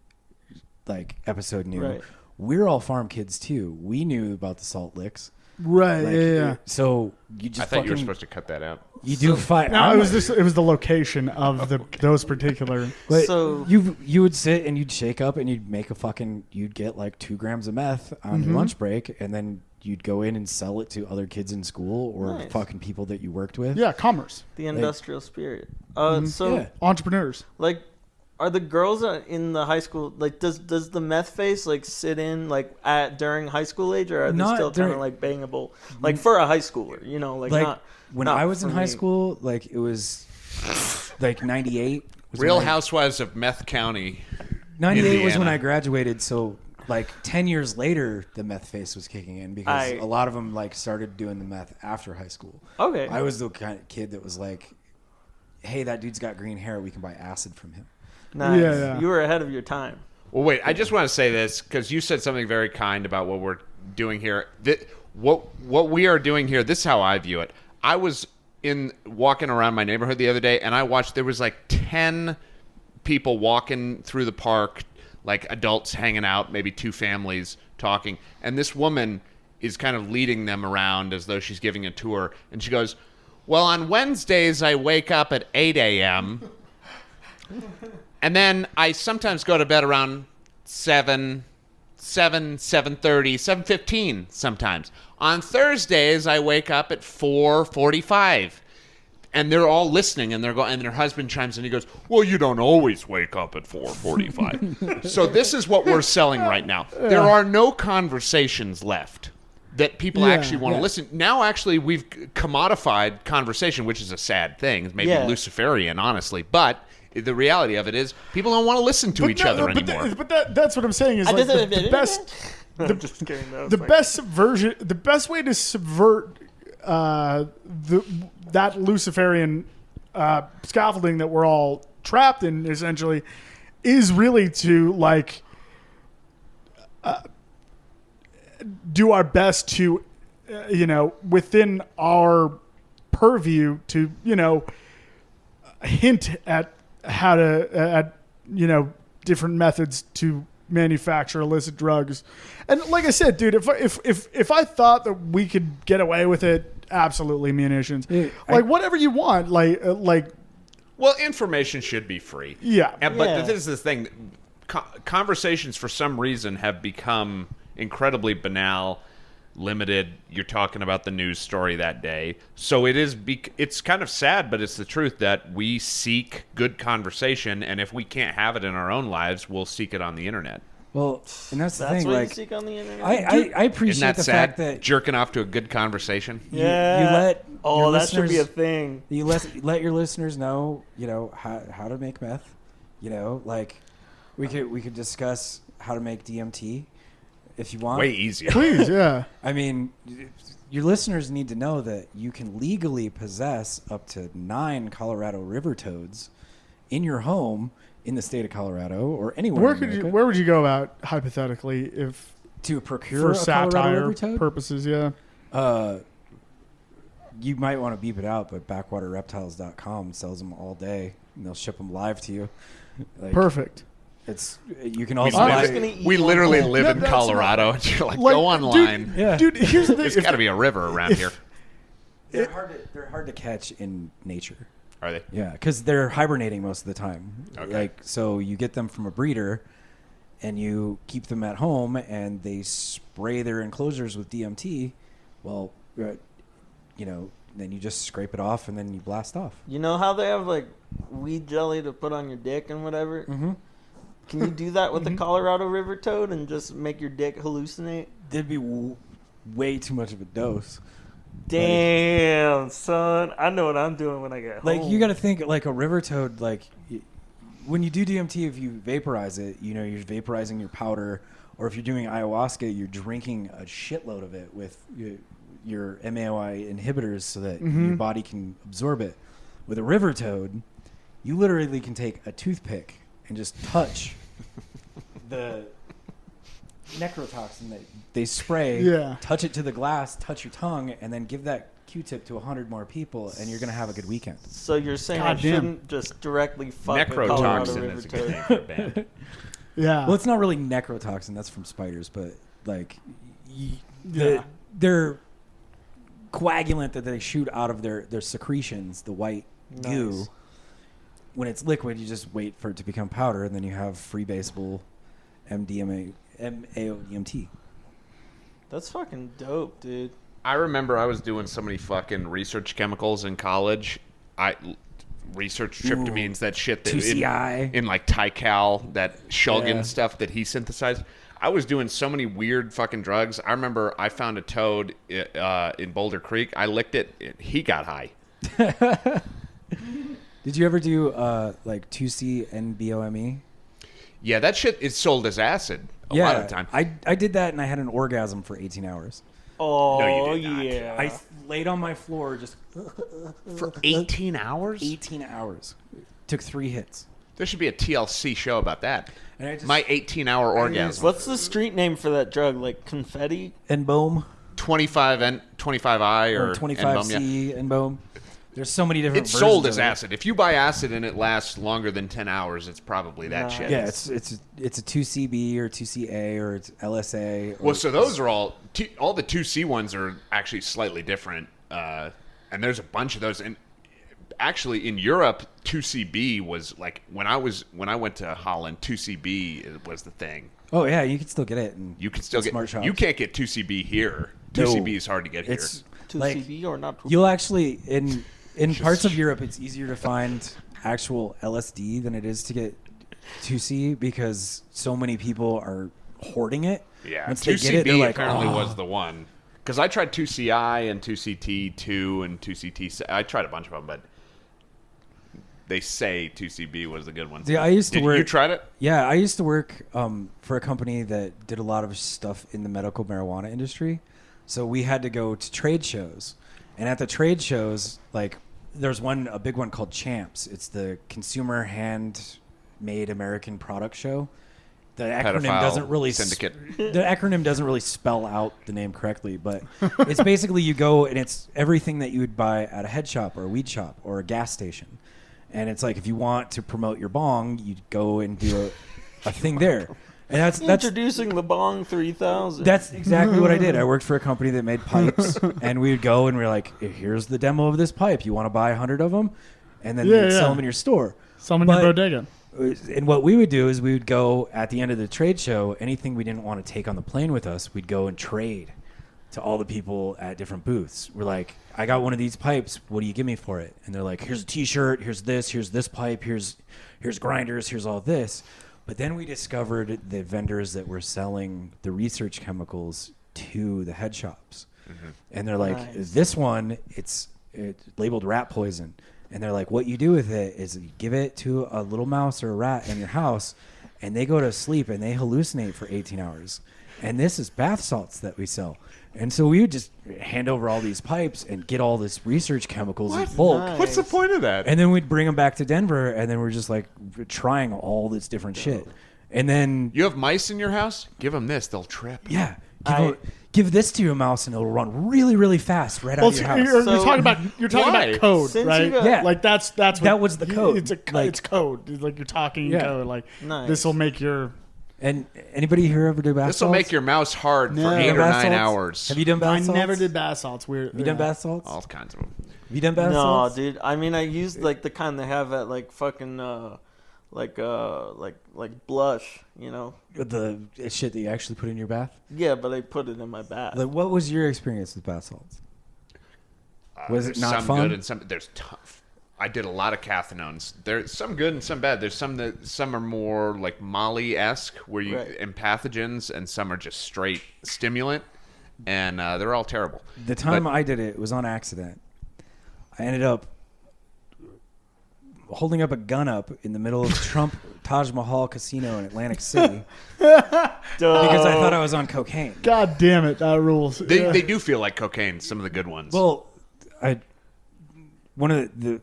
Speaker 1: like episode knew.
Speaker 4: Right.
Speaker 1: We're all farm kids too. We knew about the salt licks.
Speaker 3: Right,
Speaker 1: Like,
Speaker 3: yeah.
Speaker 1: So you just
Speaker 2: I thought you were
Speaker 1: fucking-
Speaker 2: supposed to cut that out.
Speaker 1: you do fight.
Speaker 3: No, it was the location of those particular.
Speaker 1: But
Speaker 4: So-
Speaker 1: you would sit and you'd shake up and you'd make you'd get like 2 grams of meth on your lunch break, and then you'd go in and sell it to other kids in school or
Speaker 4: Nice.
Speaker 1: fucking people that you worked with.
Speaker 3: Yeah, commerce,
Speaker 4: The industrial spirit.
Speaker 3: Mm-hmm.
Speaker 4: So,
Speaker 1: Yeah.
Speaker 3: entrepreneurs.
Speaker 4: like, are the girls in the high school, like, does the meth face, like, sit in, like, during high school age, or are they
Speaker 1: Not
Speaker 4: still kind
Speaker 1: during-
Speaker 4: of, like, bangable? Like, for a high schooler, you know, like not...
Speaker 1: when
Speaker 4: not
Speaker 1: I was in
Speaker 4: for
Speaker 1: high
Speaker 4: me.
Speaker 1: school, like it was like 98. was
Speaker 2: Real
Speaker 1: when I-
Speaker 2: Housewives of Meth County.
Speaker 1: 98 was when
Speaker 2: Indiana.
Speaker 1: I graduated, so like 10 years later the meth face was kicking in because a lot of them like started doing the meth after high school.
Speaker 4: Okay.
Speaker 1: I was the kind of kid that was like, hey, that dude's got green hair, we can buy acid from him.
Speaker 4: Nice.
Speaker 3: Yeah.
Speaker 4: You were ahead of your time.
Speaker 2: Well, wait. I just want to say this because you said something very kind about what we're doing here. What we are doing here. This is how I view it. I was walking around my neighborhood the other day, and I watched. There was like 10 people walking through the park, like adults hanging out, maybe 2 families talking, and this woman is kind of leading them around as though she's giving a tour, and she goes, "Well, on Wednesdays I wake up at 8 a.m. and then I sometimes go to bed around 7:30, 7:15 sometimes. On Thursdays, I wake up at 4:45." And they're all listening, and they're going, and their husband chimes in. He goes, "Well, you don't always wake up at 4:45." So this is what we're selling right now. There are no conversations left that people actually want to listen. Now, actually, we've commodified conversation, which is a sad thing. It's maybe Luciferian, honestly, but the reality of it is people don't want to listen to each other anymore.
Speaker 3: That's what I'm saying is like the best.
Speaker 4: I'm just kidding. That was
Speaker 3: The
Speaker 4: funny.
Speaker 3: best subversion, the best way to subvert that Luciferian scaffolding that we're all trapped in, essentially, is really to like do our best to, within our purview, to hint at how to different methods to manufacture illicit drugs. And like I said, dude, if I thought that we could get away with it, absolutely munitions. Whatever you want,
Speaker 2: Well, information should be free.
Speaker 3: Yeah.
Speaker 2: But this is the thing. Conversations, for some reason, have become incredibly banal, limited. You're talking about the news story that day. So it's kind of sad, but it's the truth that we seek good conversation, and if we can't have it in our own lives, we'll seek it on the internet.
Speaker 1: Well, and that's the
Speaker 4: That's
Speaker 1: thing.
Speaker 4: what
Speaker 1: Like,
Speaker 4: you seek on the internet.
Speaker 1: I appreciate
Speaker 2: Isn't that
Speaker 1: the
Speaker 2: sad?
Speaker 1: fact that
Speaker 2: Jerking off to a good conversation.
Speaker 1: you let your
Speaker 4: that should be a
Speaker 1: listeners-
Speaker 4: thing.
Speaker 1: you let your listeners know, how to make meth. Like we could discuss how to make DMT if you want.
Speaker 2: Way easier.
Speaker 3: please, yeah.
Speaker 1: I mean, your listeners need to know that you can legally possess up to 9 Colorado river toads in your home in the state of Colorado or anywhere.
Speaker 3: Where
Speaker 1: in
Speaker 3: could you?
Speaker 1: America
Speaker 3: Where would you go about hypothetically if
Speaker 1: to procure
Speaker 3: for
Speaker 1: a Colorado
Speaker 3: satire
Speaker 1: river toad?
Speaker 3: purposes? Yeah.
Speaker 1: You might want to beep it out, but backwaterreptiles.com sells them all day, and they'll ship them live to you. Like,
Speaker 3: Perfect.
Speaker 1: You can
Speaker 2: We,
Speaker 1: also
Speaker 3: I'm
Speaker 1: buy.
Speaker 4: just gonna eat
Speaker 2: we
Speaker 4: one
Speaker 2: literally
Speaker 4: whole.
Speaker 2: live
Speaker 3: Yeah,
Speaker 2: in
Speaker 3: that's
Speaker 2: Colorado, and you're like,
Speaker 3: Like,
Speaker 2: go online.
Speaker 1: Yeah.
Speaker 3: Dude, here's the thing.
Speaker 2: There's
Speaker 3: If-
Speaker 2: got to be a river around here.
Speaker 1: They're hard to catch in nature.
Speaker 2: Are they?
Speaker 1: Yeah, because they're hibernating most of the time.
Speaker 2: Okay.
Speaker 1: So you get them from a breeder, and you keep them at home, and they spray their enclosures with DMT. Well, then you just scrape it off and then you blast off.
Speaker 4: You know how they have like weed jelly to put on your dick and whatever?
Speaker 1: Mm-hmm.
Speaker 4: Can you do that with the Colorado River toad and just make your dick hallucinate?
Speaker 1: There'd be way too much of a dose.
Speaker 4: Damn, son. I know what I'm doing when I get
Speaker 1: Like,
Speaker 4: home.
Speaker 1: you got to think, like, a river toad, like, when you do DMT, if you vaporize it, you're vaporizing your powder. Or if you're doing ayahuasca, you're drinking a shitload of it with your MAOI inhibitors so that your body can absorb it. With a river toad, you literally can take a toothpick and just touch the necrotoxin that they spray, touch it to the glass, touch your tongue, and then give that Q-tip to 100 more people, and you're going to have a good weekend.
Speaker 4: So you're saying I shouldn't just directly fuck a Colorado
Speaker 2: Necrotoxin
Speaker 4: River
Speaker 2: is a good
Speaker 4: toad?
Speaker 2: name for a band.
Speaker 3: Yeah.
Speaker 1: Well, it's not really necrotoxin. That's from spiders, but, like,
Speaker 3: Yeah.
Speaker 1: they're coagulant that they shoot out of their secretions, the white goo.
Speaker 4: Nice.
Speaker 1: When it's liquid, you just wait for it to become powder, and then you have freebasable MAO-DMT.
Speaker 4: That's fucking dope, dude.
Speaker 2: I remember I was doing so many fucking research chemicals in college. Research tryptamines, that shit that
Speaker 1: 2CI.
Speaker 2: in like Tikal, that Shulgin
Speaker 1: Yeah.
Speaker 2: stuff that he synthesized. I was doing so many weird fucking drugs. I remember I found a toad in Boulder Creek. I licked it. He got high.
Speaker 1: Did you ever do like 2C-NBOME?
Speaker 2: Yeah, that shit is sold as acid a lot of the time.
Speaker 1: I did that, and I had an orgasm for 18 hours.
Speaker 4: Oh,
Speaker 2: No, you did not.
Speaker 4: yeah.
Speaker 1: I laid on my floor just
Speaker 2: For 18 hours?
Speaker 1: 18 hours. Took 3 hits.
Speaker 2: There should be a TLC show about that.
Speaker 1: And I just,
Speaker 2: My 18-hour orgasm.
Speaker 4: What's the street name for that drug? Like confetti?
Speaker 1: NBOME
Speaker 2: 25I
Speaker 1: or
Speaker 2: or
Speaker 1: 25C NBOME. There's so many different
Speaker 2: It's
Speaker 1: versions
Speaker 2: sold as
Speaker 1: of it.
Speaker 2: acid. If you buy acid and it lasts longer than 10 hours, it's probably that
Speaker 4: Nice.
Speaker 2: shit.
Speaker 1: Yeah, it's a 2CB or 2CA or it's LSA. Or
Speaker 2: Well, so those are all the 2C ones are actually slightly different, and there's a bunch of those. And actually, in Europe, 2CB was like when I went to Holland, 2CB was the thing.
Speaker 1: Oh yeah, you can still get it. And
Speaker 2: You can still get.
Speaker 1: smart shops.
Speaker 2: You can't get 2CB here.
Speaker 1: No.
Speaker 2: 2CB is hard to get here.
Speaker 1: It's
Speaker 4: 2CB or not?
Speaker 1: You'll actually in parts of Europe, it's easier to find actual LSD than it is to get 2C because so many people are hoarding it.
Speaker 2: Yeah,
Speaker 1: Once they
Speaker 2: 2CB
Speaker 1: get it, they're like,
Speaker 2: apparently
Speaker 1: "Oh."
Speaker 2: was the one. Because I tried 2CI and 2CT2 and 2CT. I tried a bunch of them, but they say 2CB was the good one.
Speaker 1: See, I used to
Speaker 2: Did
Speaker 1: work.
Speaker 2: you tried it?
Speaker 1: Yeah, I used to work for a company that did a lot of stuff in the medical marijuana industry. So we had to go to trade shows. And at the trade shows, like, there's a big one called Champs. It's the Consumer Handmade American Product Show. The acronym
Speaker 2: Pedophile
Speaker 1: doesn't really
Speaker 2: syndicate.
Speaker 1: the acronym doesn't really spell out the name correctly, but it's basically you go and it's everything that you would buy at a head shop or a weed shop or a gas station. And it's like if you want to promote your bong, you go and do a thing there. And that's
Speaker 4: Introducing the Bong 3000.
Speaker 1: that's exactly what I did. I worked for a company that made pipes, and we would go and we're like, "Here's the demo of this pipe. You want to buy 100 of them?" And then we'd sell them in your store.
Speaker 3: Someone in
Speaker 1: But-
Speaker 3: your bodega.
Speaker 1: And what we would do is we would go at the end of the trade show. Anything we didn't want to take on the plane with us, we'd go and trade to all the people at different booths. We're like, "I got one of these pipes. What do you give me for it?" And they're like, "Here's a T-shirt. Here's this pipe. Here's grinders. Here's all this." But then we discovered the vendors that were selling the research chemicals to the head shops. And they're like,
Speaker 4: Nice.
Speaker 1: "This one, it's labeled rat poison." And they're like, "What you do with it is you give it to a little mouse or a rat in your house, and they go to sleep and they hallucinate for 18 hours. And this is bath salts that we sell." And so we would just hand over all these pipes and get all this research chemicals in bulk.
Speaker 4: Nice.
Speaker 2: What's the point of that?
Speaker 1: And then we'd bring them back to Denver, and then we're just like trying all this different shit. And then,
Speaker 2: You have mice in your house? Give them this. They'll trip.
Speaker 1: yeah, give this to your mouse, and it'll run really, really fast right out of your house.
Speaker 3: You're
Speaker 4: So-
Speaker 3: talking about
Speaker 2: Why?
Speaker 3: code,
Speaker 4: Since
Speaker 3: right?
Speaker 4: you got-
Speaker 1: Yeah.
Speaker 3: Like that's what,
Speaker 1: That was the code.
Speaker 3: It's
Speaker 1: Like-
Speaker 3: it's code. It's like you're talking
Speaker 1: Yeah.
Speaker 3: code. Like
Speaker 4: Nice.
Speaker 3: this will make your.
Speaker 1: And anybody here ever do bath
Speaker 2: This will
Speaker 1: salts?
Speaker 2: make your mouse hard
Speaker 3: No.
Speaker 2: for
Speaker 3: You
Speaker 2: 8
Speaker 1: done
Speaker 2: or
Speaker 1: bath
Speaker 2: 9
Speaker 1: salts?
Speaker 2: hours.
Speaker 1: Have you done bath
Speaker 3: I
Speaker 1: salts?
Speaker 3: never did bath salts. Weird.
Speaker 1: Have you done bath salts?
Speaker 2: All kinds of them.
Speaker 1: Have you done bath
Speaker 4: No,
Speaker 1: salts?
Speaker 4: dude. I mean, I used like the kind they have at like fucking like blush, you know.
Speaker 1: The shit that you actually put in your bath?
Speaker 4: Yeah, but I put it in my bath.
Speaker 1: Like, what was your experience with bath salts? Was it
Speaker 2: There's
Speaker 1: not
Speaker 2: some
Speaker 1: fun?
Speaker 2: good and some there's tough. I did a lot of cathinones. There's some good and some bad. There's some are more like Molly-esque, where you and pathogens, and some are just straight stimulant, and they're all terrible.
Speaker 1: The time I did it was on accident. I ended up holding up a gun up in the middle of Trump Taj Mahal Casino in Atlantic City because I thought I was on cocaine.
Speaker 3: God damn it, that rules.
Speaker 2: They do feel like cocaine. Some of the good ones.
Speaker 1: Well,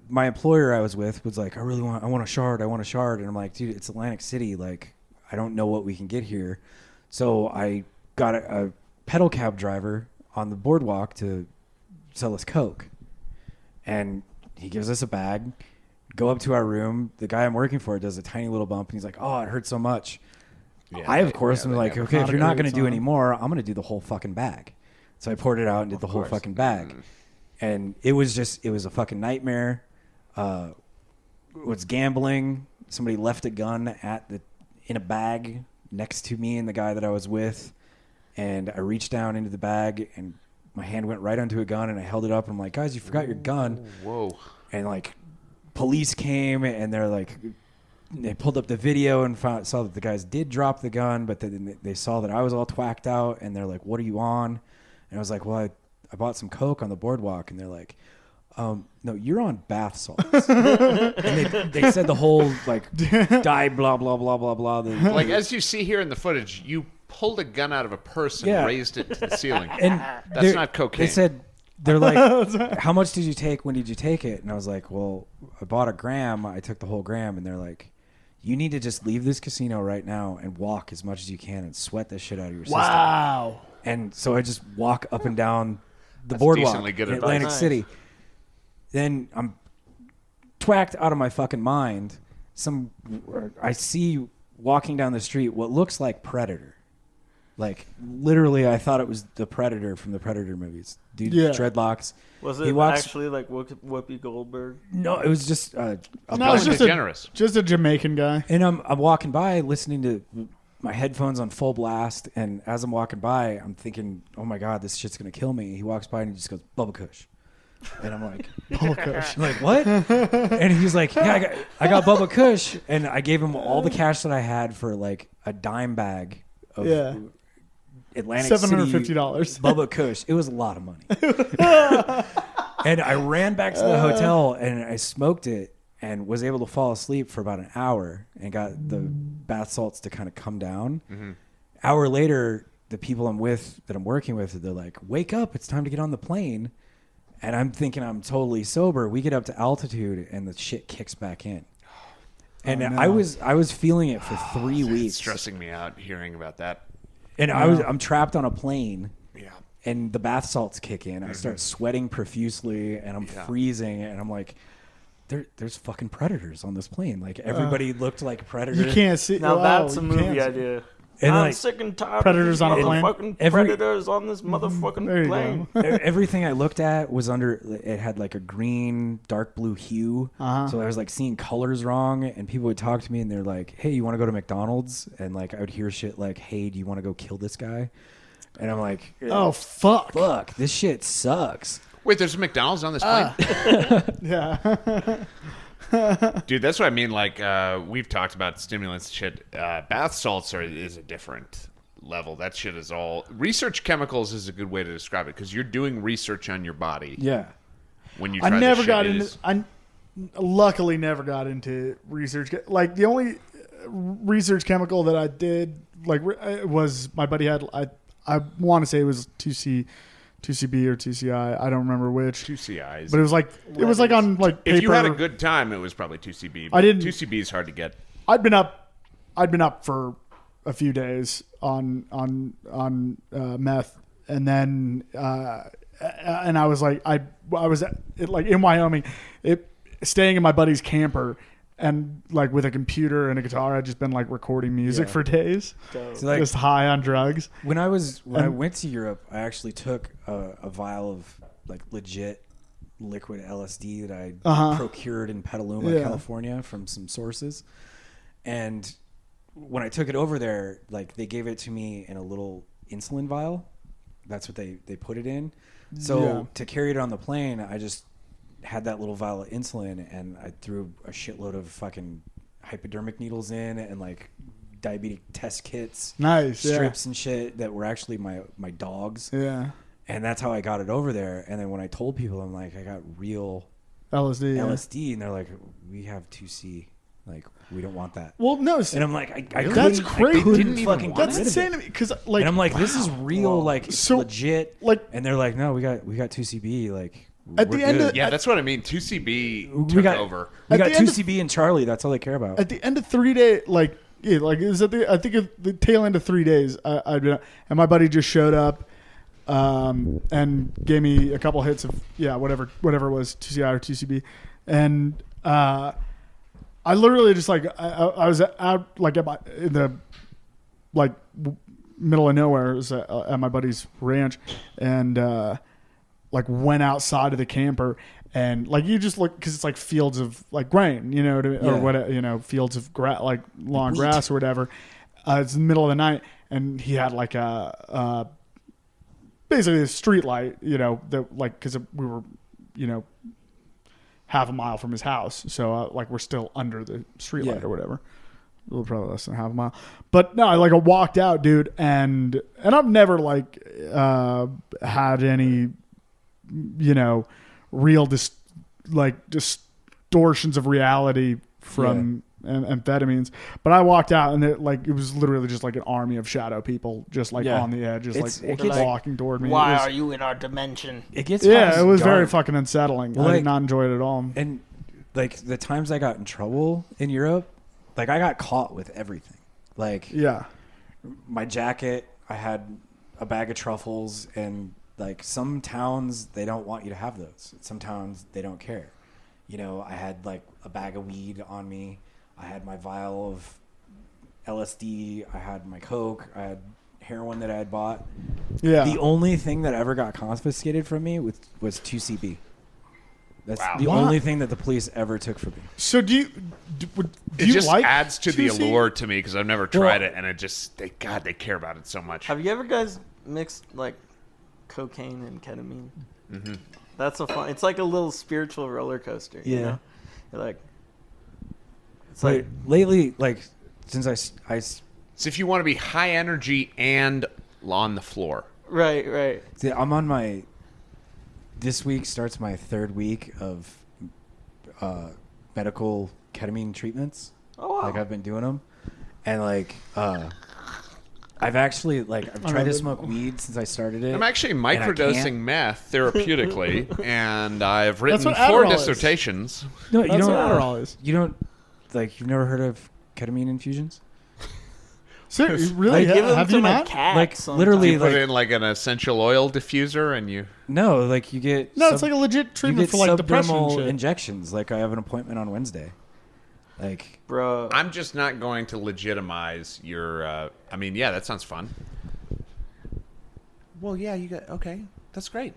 Speaker 1: my employer I was with was like, I want a shard, and I'm like, dude, it's Atlantic City, like I don't know what we can get here, so I got a pedal cab driver on the boardwalk to sell us coke, and he gives us a bag. Go up to our room. The guy I'm working for does a tiny little bump, and he's like, "Oh, it hurts so much." I of course am like, "Okay, if you're not going to do any more, I'm going to do the whole fucking bag." So I poured it out and did the whole fucking bag. And it was a fucking nightmare. Was gambling. Somebody left a gun in a bag next to me and the guy that I was with. And I reached down into the bag and my hand went right onto a gun and I held it up and I'm like, guys, you forgot your gun.
Speaker 2: Whoa.
Speaker 1: And like police came and they're like, they pulled up the video and saw that the guys did drop the gun, but then they saw that I was all twacked out and they're like, what are you on? And I was like, well, I bought some coke on the boardwalk, and they're like, no, you're on bath salts. And they said the whole like die blah blah blah blah blah.
Speaker 2: Like as you see here in the footage, you pulled a gun out of a purse and raised it to the ceiling.
Speaker 1: And
Speaker 2: that's not cocaine.
Speaker 1: They said they're like, how much did you take? When did you take it? And I was like, well, I bought a gram. I took the whole gram. And they're like, you need to just leave this casino right now and walk as much as you can and sweat the shit out of your system.
Speaker 3: Wow.
Speaker 1: And so I just walk up and down the boardwalk in Atlantic City. Then I'm twacked out of my fucking mind. I see walking down the street what looks like Predator. Like literally, I thought it was the Predator from the Predator movies. Dude, dreadlocks.
Speaker 4: Was it actually like Whoopi Goldberg?
Speaker 1: No, it was just
Speaker 3: just a Jamaican guy.
Speaker 1: And I'm walking by listening to my headphones on full blast, and as I'm walking by, I'm thinking, oh my God, this shit's going to kill me. He walks by and he just goes, Bubba Kush. And I'm like, Bubba Kush. I'm like, what? And he's like, yeah, I got Bubba Kush. And I gave him all the cash that I had for like a dime bag of Atlantic
Speaker 3: $750.
Speaker 1: City Bubba Kush. It was a lot of money. And I ran back to the hotel and I smoked it and was able to fall asleep for about an hour and got the bath salts to kind of come down. Mm-hmm. Hour later, the people I'm working with, they're like, wake up, it's time to get on the plane. And I'm thinking I'm totally sober. We get up to altitude and the shit kicks back in. And I was feeling it for 3 weeks.
Speaker 2: It's stressing me out hearing about that.
Speaker 1: And I'm trapped on a plane.
Speaker 2: Yeah.
Speaker 1: And the bath salts kick in. I start sweating profusely and I'm freezing and I'm like, there's fucking predators on this plane. Like everybody looked like predators.
Speaker 3: You can't see.
Speaker 4: Now that's a movie idea.
Speaker 1: And
Speaker 4: I'm
Speaker 1: like,
Speaker 4: sick and tired
Speaker 3: predators
Speaker 4: of
Speaker 3: on a plane.
Speaker 4: Motherfucking predators on this motherfucking plane.
Speaker 1: Everything I looked at was it had like a green, dark blue hue. So I was like seeing colors wrong, and people would talk to me and they're like, hey, you want to go to McDonald's? And like I would hear shit like, hey, do you want to go kill this guy? And I'm like,
Speaker 3: oh, fuck,
Speaker 1: this shit sucks.
Speaker 2: Wait, there's a McDonald's on this plane?
Speaker 3: Yeah.
Speaker 2: Dude, that's what I mean. Like, we've talked about stimulants and shit. Bath salts is a different level. That shit is all... Research chemicals is a good way to describe it, because you're doing research on your body.
Speaker 1: Yeah.
Speaker 2: When you try
Speaker 3: I luckily never got into research. Like, the only research chemical that I did, like, was my buddy had... I want to say it was 2CB or 2CI. I don't remember which.
Speaker 2: 2CIs.
Speaker 3: But it was like on like paper.
Speaker 2: If you had a good time, it was probably 2CB.
Speaker 3: I didn't.
Speaker 2: 2CB is hard to get.
Speaker 3: I'd been up for a few days on meth, and then and I was like I was like in Wyoming, staying in my buddy's camper. And like with a computer and a guitar, I'd just been like recording music for days,
Speaker 1: so like,
Speaker 3: just high on drugs.
Speaker 1: When I went to Europe, I actually took a vial of like legit liquid LSD that I procured in Petaluma, California, from some sources. And when I took it over there, like they gave it to me in a little insulin vial. That's what they put it in. So to carry it on the plane, I just had that little vial of insulin, and I threw a shitload of fucking hypodermic needles in, and like diabetic test kits, strips and shit that were actually my dog's.
Speaker 3: Yeah.
Speaker 1: And that's how I got it over there. And then when I told people, I'm like, I got real
Speaker 3: LSD,
Speaker 1: and they're like, we have 2C. Like, we don't want that.
Speaker 3: Well, no,
Speaker 1: and I'm like, I
Speaker 3: that's crazy.
Speaker 1: couldn't fucking
Speaker 3: That's
Speaker 1: get rid
Speaker 3: insane
Speaker 1: of
Speaker 3: to
Speaker 1: it.
Speaker 3: me because like,
Speaker 1: And I'm like, this is real, like, it's legit.
Speaker 3: Like,
Speaker 1: and they're like, no, we got 2CB. Like,
Speaker 3: at the end of
Speaker 2: yeah, that's what I mean. 2CB took over.
Speaker 1: We got 2CB and Charlie. That's all they care about.
Speaker 3: At the end of 3 days, like it was at the, I think at the tail end of 3 days, I'd been, and my buddy just showed up, and gave me a couple hits of whatever it was, 2CI or 2CB, and I literally just like I was out like in the like middle of nowhere. It was at my buddy's ranch, and like went outside of the camper, and like you just look because it's like fields of like grain, or what, fields of like long grass or whatever. It's the middle of the night, and he had like a basically a street light, that like because we were, half a mile from his house, so like we're still under the street light or whatever. A little probably less than half a mile, but no, I walked out, dude, and I've never like had any, real distortions of reality from amphetamines, but I walked out and it was literally just like an army of shadow people just like on the edge, just walking toward me.
Speaker 4: Why are you in our dimension?
Speaker 1: It gets
Speaker 3: it was
Speaker 1: dark.
Speaker 3: very fucking unsettling.
Speaker 1: Well,
Speaker 3: I did not enjoy it at all.
Speaker 1: And like the times I got in trouble in Europe, like I got caught with everything. Like my jacket, I had a bag of truffles, and like some towns they don't want you to have those. Some towns they don't care. I had like a bag of weed on me. I had my vial of LSD. I had my coke. I had heroin that I had bought.
Speaker 3: Yeah.
Speaker 1: The only thing that ever got confiscated from me was 2CB. That's the
Speaker 3: Wow.
Speaker 1: only thing that the police ever took from me.
Speaker 3: So do you
Speaker 2: It just
Speaker 3: like
Speaker 2: adds to the
Speaker 3: 2C?
Speaker 2: allure to me because I've never tried it, and it just they care about it so much.
Speaker 4: Have you ever guys mixed like cocaine and ketamine?
Speaker 2: Mm-hmm.
Speaker 4: That's it's like a little spiritual roller coaster. You know? You're like, it's like
Speaker 1: lately, like since I
Speaker 2: So if you want to be high energy and on the floor,
Speaker 4: right.
Speaker 1: see, I'm on this week starts my 3rd week of medical ketamine treatments.
Speaker 4: Oh wow.
Speaker 1: Like I've been doing them, and like I've actually I've tried to smoke weed since I started it.
Speaker 2: I'm actually microdosing meth therapeutically, and I've written
Speaker 3: what
Speaker 2: 4
Speaker 3: Adderall is.
Speaker 2: dissertations.
Speaker 1: No,
Speaker 3: That's what Adderall is.
Speaker 1: You don't you've never heard of ketamine infusions?
Speaker 3: So, really?
Speaker 4: Give them
Speaker 3: Have
Speaker 4: to
Speaker 3: you
Speaker 4: my
Speaker 3: not?
Speaker 4: cat.
Speaker 1: Like,
Speaker 4: sometimes.
Speaker 1: literally,
Speaker 2: You put it in like an essential oil diffuser, and you.
Speaker 1: No, like you get
Speaker 3: No, it's like a legit
Speaker 1: you
Speaker 3: treatment
Speaker 1: get
Speaker 3: for like depression and
Speaker 1: subdermal
Speaker 3: shit.
Speaker 1: injections. Like I have an appointment on Wednesday. Like
Speaker 4: Bro.
Speaker 2: I'm just not going to legitimize your. I mean, yeah, that sounds fun. Well, yeah, you got okay. That's great,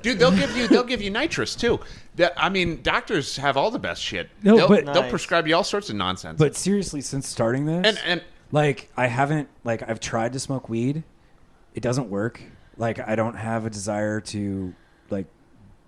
Speaker 2: dude. They'll give you nitrous too. I mean, doctors have all the best shit.
Speaker 1: No,
Speaker 2: they'll
Speaker 4: Nice.
Speaker 2: prescribe you all sorts of nonsense.
Speaker 1: But seriously, since starting this,
Speaker 2: and
Speaker 1: like I haven't I've tried to smoke weed. It doesn't work. Like I don't have a desire to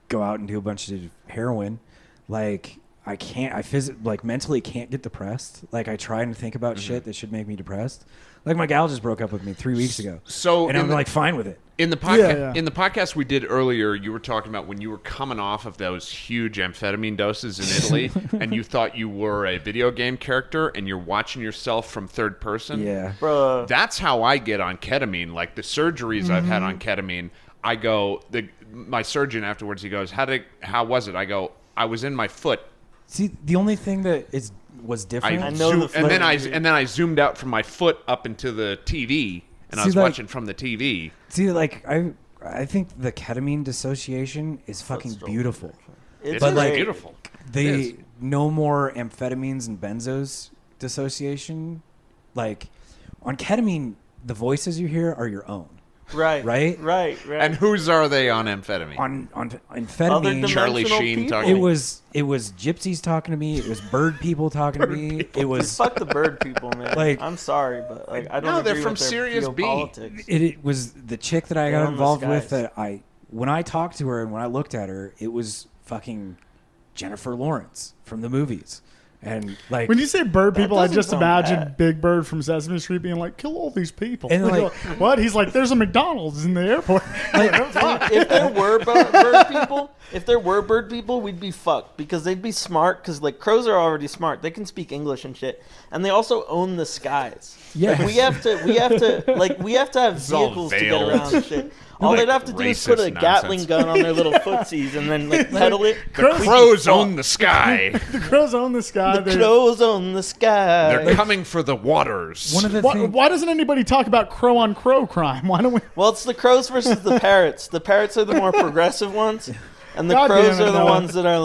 Speaker 1: go out and do a bunch of heroin. Like I can't. I mentally can't get depressed. Like I try and think about shit that should make me depressed. Like my gal just broke up with me 3 weeks ago.
Speaker 2: So
Speaker 1: and I'm fine with it.
Speaker 2: In the podcast,
Speaker 3: Yeah.
Speaker 2: in the podcast we did earlier, you were talking about when you were coming off of those huge amphetamine doses in Italy, and you thought you were a video game character, and you're watching yourself from third person.
Speaker 1: Yeah.
Speaker 4: Bro.
Speaker 2: That's how I get on ketamine. Like the surgeries I've had on ketamine, I go. My surgeon afterwards, he goes, "How was it?" I go, "I was in my foot."
Speaker 1: See, the only thing that was different.
Speaker 4: I know the
Speaker 2: and then
Speaker 4: flavor.
Speaker 2: and then I zoomed out from my foot up into the TV, and I
Speaker 1: See,
Speaker 2: was
Speaker 1: like-
Speaker 2: watching from the TV.
Speaker 1: See, I think the ketamine dissociation is fucking beautiful.
Speaker 4: It's
Speaker 2: But
Speaker 4: great.
Speaker 2: beautiful. It
Speaker 1: The
Speaker 2: is.
Speaker 1: no more amphetamines and benzos dissociation. Like on ketamine, the voices you hear are your own.
Speaker 4: Right.
Speaker 1: Right?
Speaker 4: Right.
Speaker 2: And whose are they on amphetamine?
Speaker 1: On
Speaker 4: Other
Speaker 1: amphetamine.
Speaker 2: Charlie
Speaker 4: dimensional
Speaker 2: Sheen
Speaker 4: people.
Speaker 2: talking.
Speaker 1: It was gypsies talking to me. It was bird people talking to me. It was
Speaker 4: Fuck the bird people, man.
Speaker 1: Like-
Speaker 4: I'm sorry, but like I don't
Speaker 2: No, they're
Speaker 4: agree
Speaker 2: from
Speaker 4: with their
Speaker 2: Sirius B.
Speaker 4: geopolitics.
Speaker 1: it was the chick that I
Speaker 4: They're
Speaker 1: got
Speaker 4: on the
Speaker 1: involved with
Speaker 4: skies.
Speaker 1: that when I talked to her and when I looked at her, it was fucking Jennifer Lawrence from the movies. And like
Speaker 3: When you say bird people, I
Speaker 4: doesn't
Speaker 3: just
Speaker 4: sound
Speaker 3: imagine
Speaker 4: bad.
Speaker 3: Big Bird from Sesame Street being like, "Kill all these people."
Speaker 1: And, like-
Speaker 3: what? He's like, "There's a McDonald's in the airport."
Speaker 4: If there were bird people, we'd be fucked because they'd be smart. Because like crows are already smart; they can speak English and shit, and they also own the skies.
Speaker 1: Yes.
Speaker 4: Like, we have to have
Speaker 2: It's all
Speaker 4: vehicles to get
Speaker 2: veiled.
Speaker 4: around and shit. All they'd have to do is put a
Speaker 2: Racist
Speaker 4: Gatling
Speaker 2: nonsense.
Speaker 4: gun on their little footsies and then like pedal it.
Speaker 2: The crows own the sky.
Speaker 3: The crows own the sky.
Speaker 4: The crows own the sky.
Speaker 2: They're coming for the waters.
Speaker 1: one of the
Speaker 3: Why,
Speaker 1: things.
Speaker 3: why doesn't anybody talk about crow on crow crime? Why don't we?
Speaker 4: Well, it's the crows versus the parrots. The parrots are the more progressive ones, and the
Speaker 3: God
Speaker 4: crows
Speaker 3: damn it,
Speaker 4: are the
Speaker 3: Noah.
Speaker 4: ones that are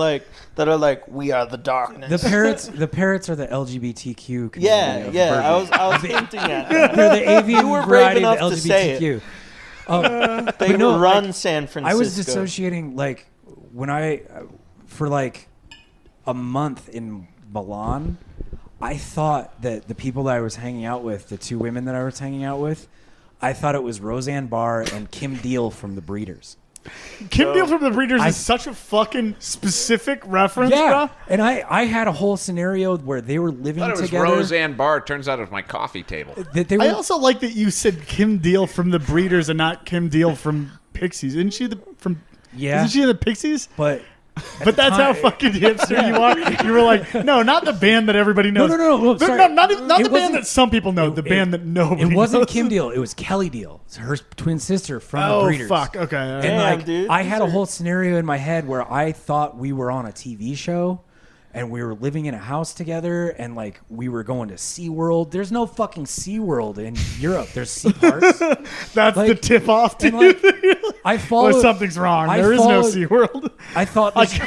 Speaker 4: like we are the darkness.
Speaker 1: The parrots are the LGBTQ community.
Speaker 4: yeah,
Speaker 1: of
Speaker 4: yeah.
Speaker 1: bird
Speaker 4: I was hinting at that.
Speaker 1: They're the avian
Speaker 4: You were brave
Speaker 1: variety of
Speaker 4: enough to say it.
Speaker 1: LGBTQ.
Speaker 4: They
Speaker 1: But no,
Speaker 4: run
Speaker 1: like,
Speaker 4: San Francisco.
Speaker 1: I was dissociating like when for like a month in Milan. I thought that the people that I was hanging out with, the two women that I was hanging out with, I thought it was Roseanne Barr and Kim Deal from The Breeders.
Speaker 3: Kim Deal from The Breeders
Speaker 1: I-
Speaker 3: is such a fucking specific reference,
Speaker 1: Yeah,
Speaker 3: bro.
Speaker 1: and I had a whole scenario where they were living
Speaker 2: I thought it was
Speaker 1: together.
Speaker 2: Roseanne Barr. Turns out it was my coffee table.
Speaker 1: That they were,
Speaker 3: I also like that you said Kim Deal from The Breeders and not Kim Deal from Pixies. Isn't she from?
Speaker 1: Yeah.
Speaker 3: Isn't she in the Pixies?
Speaker 1: but
Speaker 3: But that's how
Speaker 1: time-
Speaker 3: fucking hipster you are. You were like, no, not the band that everybody knows.
Speaker 1: No, sorry.
Speaker 3: not
Speaker 1: It
Speaker 3: the band
Speaker 1: wasn't-
Speaker 3: that some people know. The band that nobody
Speaker 1: it wasn't
Speaker 3: knows.
Speaker 1: Kim Deal. It was Kelly Deal. It's her twin sister from The
Speaker 3: Oh,
Speaker 1: Breeders.
Speaker 3: fuck. Okay. all right.
Speaker 1: And
Speaker 4: Damn,
Speaker 1: like,
Speaker 4: dude.
Speaker 1: I had a
Speaker 4: These are-
Speaker 1: whole scenario in my head where I thought we were on a TV show and we were living in a house together and like we were going to SeaWorld. There's no fucking SeaWorld in Europe. There's sea parks.
Speaker 3: That's
Speaker 1: like-
Speaker 3: the tip off, dude.
Speaker 1: and like I followed
Speaker 3: Well, something's wrong.
Speaker 1: I
Speaker 3: There is no
Speaker 1: followed-
Speaker 3: SeaWorld.
Speaker 1: I thought this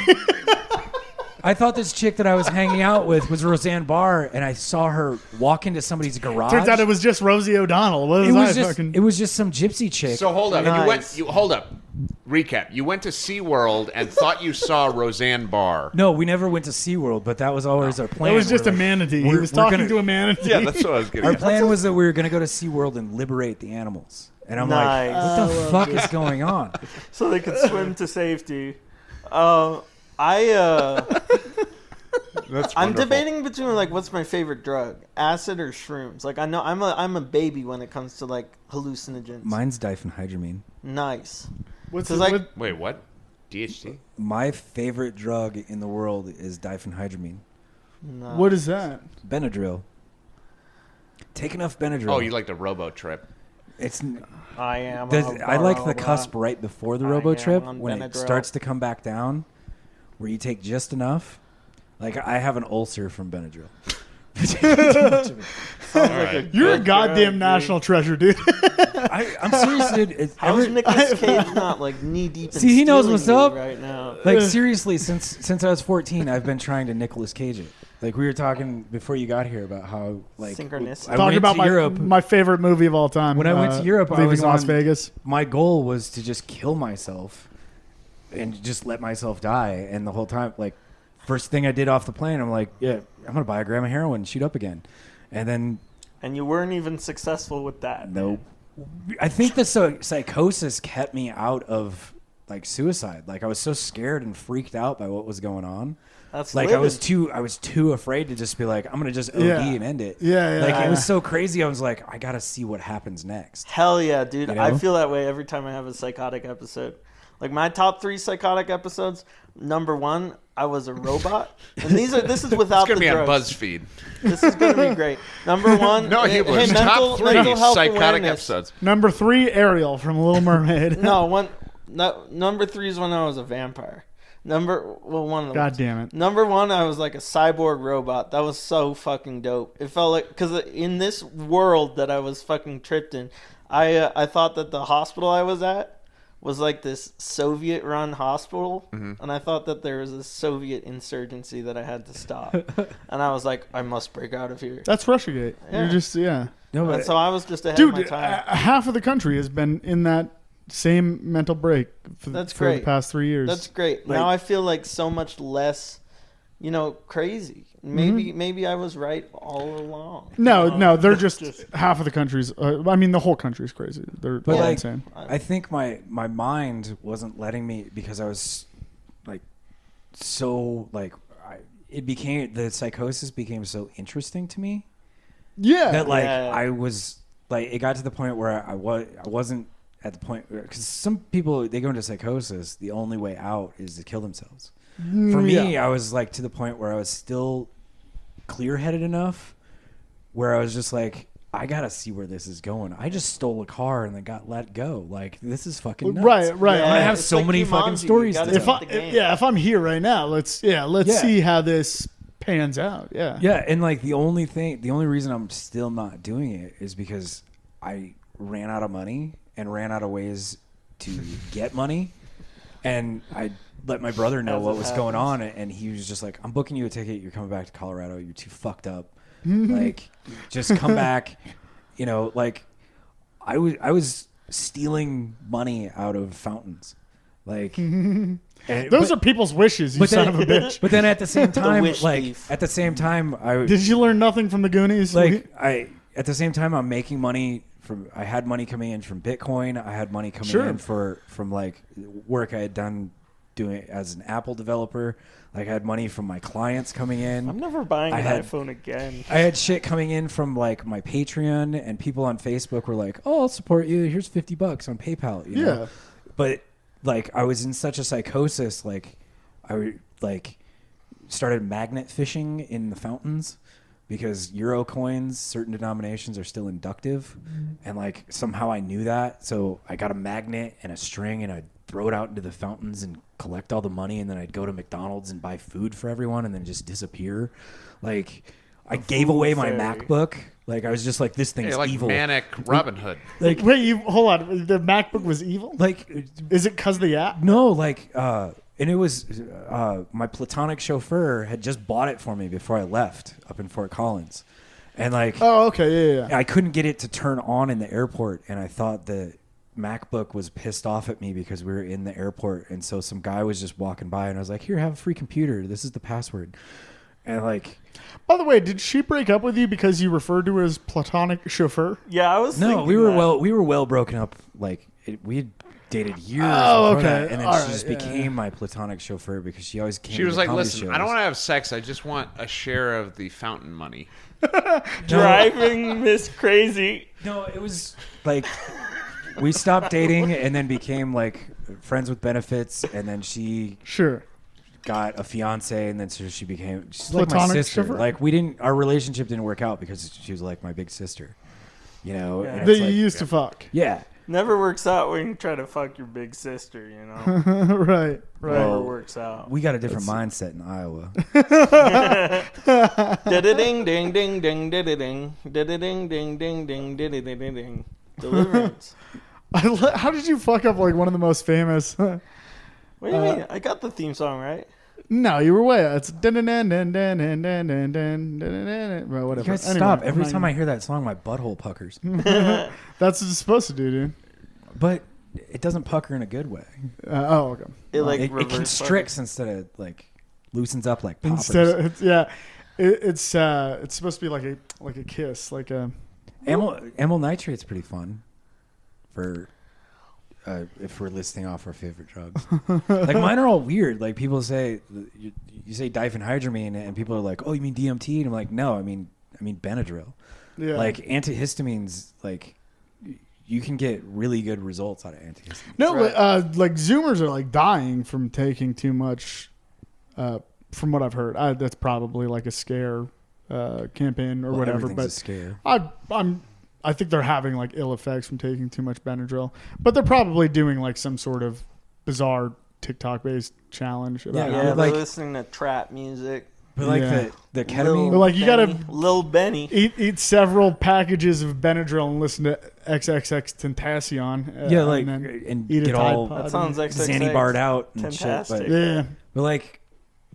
Speaker 1: I thought this chick that I was hanging out with was Roseanne Barr and I saw her walk into somebody's garage.
Speaker 3: Turns out it was just Rosie O'Donnell. What was I fucking?
Speaker 1: it was just some gypsy chick.
Speaker 2: So hold up.
Speaker 4: Nice.
Speaker 2: Hold up. Recap. You went to SeaWorld and thought you saw Roseanne Barr.
Speaker 1: No, we never went to SeaWorld, but that was always our plan.
Speaker 3: It was just
Speaker 1: We're
Speaker 3: a
Speaker 1: like,
Speaker 3: manatee. He
Speaker 1: we're-
Speaker 3: was
Speaker 1: we're
Speaker 3: talking
Speaker 1: gonna-
Speaker 3: to a manatee.
Speaker 2: Yeah, that's what I was getting
Speaker 1: Our
Speaker 2: at.
Speaker 1: plan was that we were going to go to SeaWorld and liberate the animals. And I'm
Speaker 4: Nice.
Speaker 1: like, what the fuck is going on?
Speaker 4: so they could swim to safety.
Speaker 2: That's
Speaker 4: I'm
Speaker 2: wonderful.
Speaker 4: debating between like what's my favorite drug, acid or shrooms. Like I know I'm a baby when it comes to like hallucinogens.
Speaker 1: Mine's diphenhydramine.
Speaker 4: Nice.
Speaker 3: What's
Speaker 4: 'Cause,
Speaker 3: the-
Speaker 4: like-
Speaker 3: what-
Speaker 2: Wait, what? DHT?
Speaker 1: My favorite drug in the world is diphenhydramine.
Speaker 4: Nice.
Speaker 3: what is that?
Speaker 1: Benadryl. Take enough Benadryl.
Speaker 2: Oh, you like the Robo Trip?
Speaker 1: It's
Speaker 4: I am.
Speaker 1: I like the cusp right before the
Speaker 4: I
Speaker 1: robo
Speaker 4: am
Speaker 1: trip
Speaker 4: on
Speaker 1: when it
Speaker 4: Benadryl.
Speaker 1: starts to come back down, where you take just enough. Like I have an ulcer from Benadryl.
Speaker 4: Sounds like
Speaker 2: Alright.
Speaker 3: You're a
Speaker 4: good
Speaker 3: goddamn
Speaker 4: drug,
Speaker 3: national treasure, dude.
Speaker 1: I'm serious, dude.
Speaker 4: How is Nicolas Cage not like knee deep? In
Speaker 1: See, he knows
Speaker 4: stealing
Speaker 1: what's
Speaker 4: you
Speaker 1: up.
Speaker 4: right now.
Speaker 1: Like seriously, since I was 14, I've been trying to Nicolas Cage it. Like we were talking before you got here about how like
Speaker 4: Synchronicity.
Speaker 1: I
Speaker 3: Talking
Speaker 1: went
Speaker 3: about
Speaker 1: to Europe.
Speaker 3: my favorite movie of all time.
Speaker 1: When I went to Europe, I
Speaker 3: Leaving
Speaker 1: was
Speaker 3: Las
Speaker 1: on-
Speaker 3: Vegas.
Speaker 1: My goal was to just kill myself and just let myself die. And the whole time, like, first thing I did off the plane, I'm like, yeah, I'm gonna buy a gram of heroin and shoot up again. And then
Speaker 4: And you weren't even successful with that.
Speaker 1: nope. I think the psychosis kept me out of like suicide. Like I was so scared and freaked out by what was going on.
Speaker 4: That's
Speaker 1: Like
Speaker 4: living.
Speaker 1: I was too afraid to just be like, I'm gonna just OD
Speaker 3: Yeah.
Speaker 1: and end it.
Speaker 3: Yeah,
Speaker 1: Like
Speaker 3: yeah.
Speaker 1: it was so crazy. I was like, I gotta see what happens next.
Speaker 4: Hell yeah, dude.
Speaker 1: You know?
Speaker 4: I feel that way every time I have a psychotic episode. Like my top 3 psychotic episodes, number 1, I was a robot. And this is without
Speaker 2: It's going to
Speaker 4: the
Speaker 2: be on
Speaker 4: drugs.
Speaker 2: BuzzFeed.
Speaker 4: This is going to be great. Number 1,
Speaker 2: No, Hubler's top 3
Speaker 4: mental health
Speaker 2: psychotic
Speaker 4: awareness.
Speaker 2: episodes.
Speaker 3: Number 3, Ariel from Little Mermaid.
Speaker 4: Number 3 is when I was a vampire. One of them.
Speaker 3: God damn it.
Speaker 4: Number 1, I was like a cyborg robot. That was so fucking dope. It felt like, because in this world that I was fucking tripped in, I thought that the hospital I was at was like this Soviet-run hospital,
Speaker 2: Mm-hmm.
Speaker 4: and I thought that there was a Soviet insurgency that I had to stop. And I was like, I must break out of here.
Speaker 3: That's Russiagate.
Speaker 4: Yeah.
Speaker 3: You're just
Speaker 1: No,
Speaker 4: And
Speaker 1: but
Speaker 4: so I was just ahead of my
Speaker 3: dude.
Speaker 4: time.
Speaker 3: Half of the country has been in that same mental break for
Speaker 4: That's
Speaker 3: the
Speaker 4: great.
Speaker 3: past 3 years.
Speaker 4: That's great.
Speaker 1: Like-
Speaker 4: Now I feel like so much less, crazy. Maybe I was right all along.
Speaker 3: no, they're just half of the country's. I mean, the whole country's crazy. They're
Speaker 1: But
Speaker 3: all
Speaker 1: like,
Speaker 3: insane.
Speaker 1: I think my mind wasn't letting me because I was like so like the psychosis became so interesting to me
Speaker 3: Yeah,
Speaker 1: that like
Speaker 4: Yeah.
Speaker 1: I was like it got to the point where I wasn't at the point because some people they go into psychosis, the only way out is to kill themselves. For me, I was like to the point where I was still clear-headed enough where I was just like, I gotta see where this is going. I just stole a car and then got let go. Like, this is fucking nuts.
Speaker 3: Right.
Speaker 1: I'm gonna have
Speaker 4: it's
Speaker 1: so
Speaker 4: like
Speaker 1: many
Speaker 4: Jumanji,
Speaker 1: fucking
Speaker 4: you
Speaker 1: stories
Speaker 4: gotta
Speaker 1: to
Speaker 3: if
Speaker 1: tell.
Speaker 3: I,
Speaker 4: the game.
Speaker 3: if I'm here right now, let's see how this pans out. Yeah.
Speaker 1: Yeah, and like the only reason I'm still not doing it is because I ran out of money and ran out of ways to get money, and I let my brother know
Speaker 4: As
Speaker 1: what
Speaker 4: it
Speaker 1: was going
Speaker 4: happens.
Speaker 1: on, and he was just like, "I'm booking you a ticket. You're coming back to Colorado. You're too fucked up. Like, just come back." Like I was stealing money out of fountains, like.
Speaker 3: Those are people's wishes, you son of a bitch.
Speaker 1: But then at the same time,
Speaker 4: wish
Speaker 1: like
Speaker 4: thief.
Speaker 1: at the same time,
Speaker 3: Did you learn nothing from the Goonies?
Speaker 1: at the same time I'm making money I had money coming in from Bitcoin. I had money coming
Speaker 3: Sure.
Speaker 1: in from like work I had done doing as an Apple developer. Like I had money from my clients coming in.
Speaker 4: I'm never buying
Speaker 1: I
Speaker 4: an
Speaker 1: had-
Speaker 4: iPhone again.
Speaker 1: I had shit coming in from like my Patreon, and people on Facebook were like, "Oh, I'll support you. Here's $50 on PayPal." You know?
Speaker 3: Yeah.
Speaker 1: But like I was in such a psychosis, like I like started magnet fishing in the fountains because Euro coins, certain denominations are still inductive, and like somehow I knew that, so I got a magnet and a string, and I'd throw it out into the fountains and collect all the money, and then I'd go to McDonald's and buy food for everyone, and then just disappear. Like I gave away my
Speaker 4: fairy.
Speaker 1: MacBook. Like I was just like, this thing's
Speaker 2: Yeah, like
Speaker 1: evil.
Speaker 2: manic Robin Hood.
Speaker 1: Like
Speaker 3: Wait, hold on. The MacBook was evil?
Speaker 1: like
Speaker 3: Is it because of the app?
Speaker 1: no, like, and it was my platonic chauffeur had just bought it for me before I left up in Fort Collins, and like
Speaker 3: Oh, okay. Yeah.
Speaker 1: I couldn't get it to turn on in the airport, and I thought the MacBook was pissed off at me because we were in the airport, and so some guy was just walking by, and I was like, "Here, have a free computer. This is the password," and like.
Speaker 3: By the way, did she break up with you because you referred to her as platonic chauffeur?
Speaker 4: Yeah, I was
Speaker 1: No,
Speaker 4: thinking
Speaker 1: we were
Speaker 4: that.
Speaker 1: we were well broken up. Like we had dated years.
Speaker 3: Oh,
Speaker 1: before
Speaker 3: okay.
Speaker 1: that, and then
Speaker 3: All
Speaker 1: she
Speaker 3: right,
Speaker 1: just
Speaker 3: yeah,
Speaker 1: became my platonic chauffeur because she always came.
Speaker 2: She
Speaker 1: to
Speaker 2: was
Speaker 1: the
Speaker 2: like,
Speaker 1: comedy
Speaker 2: "Listen, I
Speaker 1: shows.
Speaker 2: don't want to have sex. I just want a share of the fountain money."
Speaker 4: Driving Miss Crazy.
Speaker 1: No, it was like we stopped dating and then became like friends with benefits, and then she
Speaker 3: Sure.
Speaker 1: got a fiance, and then so she's like my
Speaker 3: Platonic
Speaker 1: sister.
Speaker 3: chauffeur?
Speaker 1: Like our relationship didn't work out because she was like my big sister. You know,
Speaker 4: Yeah.
Speaker 1: and
Speaker 3: That
Speaker 1: it's
Speaker 3: you
Speaker 1: like-
Speaker 3: used to fuck.
Speaker 1: yeah.
Speaker 4: Never works out when you try to fuck your big sister,
Speaker 3: right. Right.
Speaker 4: Never
Speaker 1: Well,
Speaker 4: works out.
Speaker 1: We got a different mindset in Iowa.
Speaker 4: Ding ding ding ding ding ding ding ding ding ding ding ding. Deliverance.
Speaker 3: How did you fuck up like one of the most famous?
Speaker 4: What do you mean? I got the theme song right.
Speaker 3: No, you were way. It's well, whatever.
Speaker 1: You guys
Speaker 3: Anyway,
Speaker 1: stop.
Speaker 3: I'm
Speaker 1: Every
Speaker 3: not
Speaker 1: time
Speaker 3: gonna-
Speaker 1: I hear that song, my butthole puckers.
Speaker 3: That's what it's supposed to do, dude.
Speaker 1: But it doesn't pucker in a good way.
Speaker 3: Okay.
Speaker 4: It like
Speaker 1: it
Speaker 4: reverse
Speaker 1: constricts instead of like loosens up like poppers.
Speaker 3: Instead of it's supposed to be like a kiss, like a
Speaker 1: Amyl nitrate's pretty fun for if we're listing off our favorite drugs. Like mine are all weird. Like people say you say diphenhydramine and people are like, "Oh, you mean DMT?" And I'm like, "No, I mean Benadryl."
Speaker 3: yeah.
Speaker 1: Like antihistamines, like you can get really good results out of antihistamines.
Speaker 3: No,
Speaker 4: Right.
Speaker 3: like Zoomers are like dying from taking too much. From what I've heard, that's probably like a scare campaign or
Speaker 1: Well,
Speaker 3: whatever.
Speaker 1: everything's a
Speaker 3: But
Speaker 1: scare.
Speaker 3: I think they're having like ill effects from taking too much Benadryl. But they're probably doing like some sort of bizarre TikTok based challenge. About
Speaker 1: Yeah,
Speaker 3: it.
Speaker 4: Yeah,
Speaker 1: like-
Speaker 4: they're listening to trap music.
Speaker 1: But like
Speaker 3: Yeah.
Speaker 1: the ketamine,
Speaker 3: But like you gotta
Speaker 4: Lil Benny.
Speaker 3: eat several packages of Benadryl and listen to XXX Tentacion.
Speaker 1: yeah, like
Speaker 3: and
Speaker 1: and
Speaker 3: eat a
Speaker 1: get
Speaker 3: Tide
Speaker 1: all
Speaker 3: Pod.
Speaker 4: That sounds like
Speaker 1: Zanny barred out and
Speaker 4: Fantastic.
Speaker 1: shit.
Speaker 3: Yeah.
Speaker 1: But like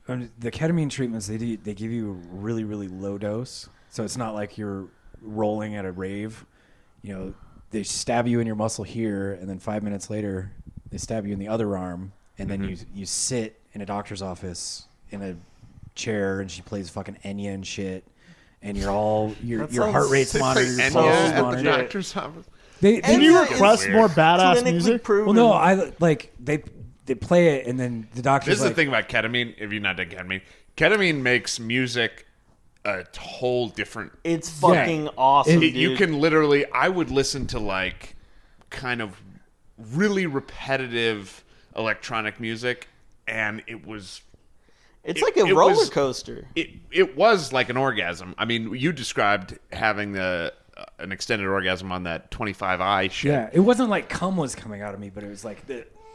Speaker 1: the ketamine treatments, they give you a really really low dose, so it's not like you're rolling at a rave. You know, they stab you in your muscle here, and then 5 minutes later, they stab you in the other arm, and then you sit in a doctor's office in a chair, and she plays fucking Enya and shit, and your heart rate's
Speaker 4: They play
Speaker 1: monitored.
Speaker 2: Enya
Speaker 1: your pulse is
Speaker 2: at the
Speaker 1: monitored.
Speaker 2: doctor's office.
Speaker 3: Can you
Speaker 4: Enya
Speaker 3: request
Speaker 4: is
Speaker 3: more badass
Speaker 4: clinically
Speaker 3: music?
Speaker 4: proven.
Speaker 1: Well, no, I like they play it, and then the doctor's
Speaker 2: This is
Speaker 1: like,
Speaker 2: the thing about ketamine. If you're not done ketamine, ketamine makes music a whole different.
Speaker 4: It's fucking awesome, dude.
Speaker 2: You can literally. I would listen to like kind of really repetitive electronic music, and it was.
Speaker 4: It's like a roller coaster.
Speaker 2: It was like an orgasm. I mean, you described having an extended orgasm on that 25i shit.
Speaker 1: yeah, it wasn't like cum was coming out of me, but it was like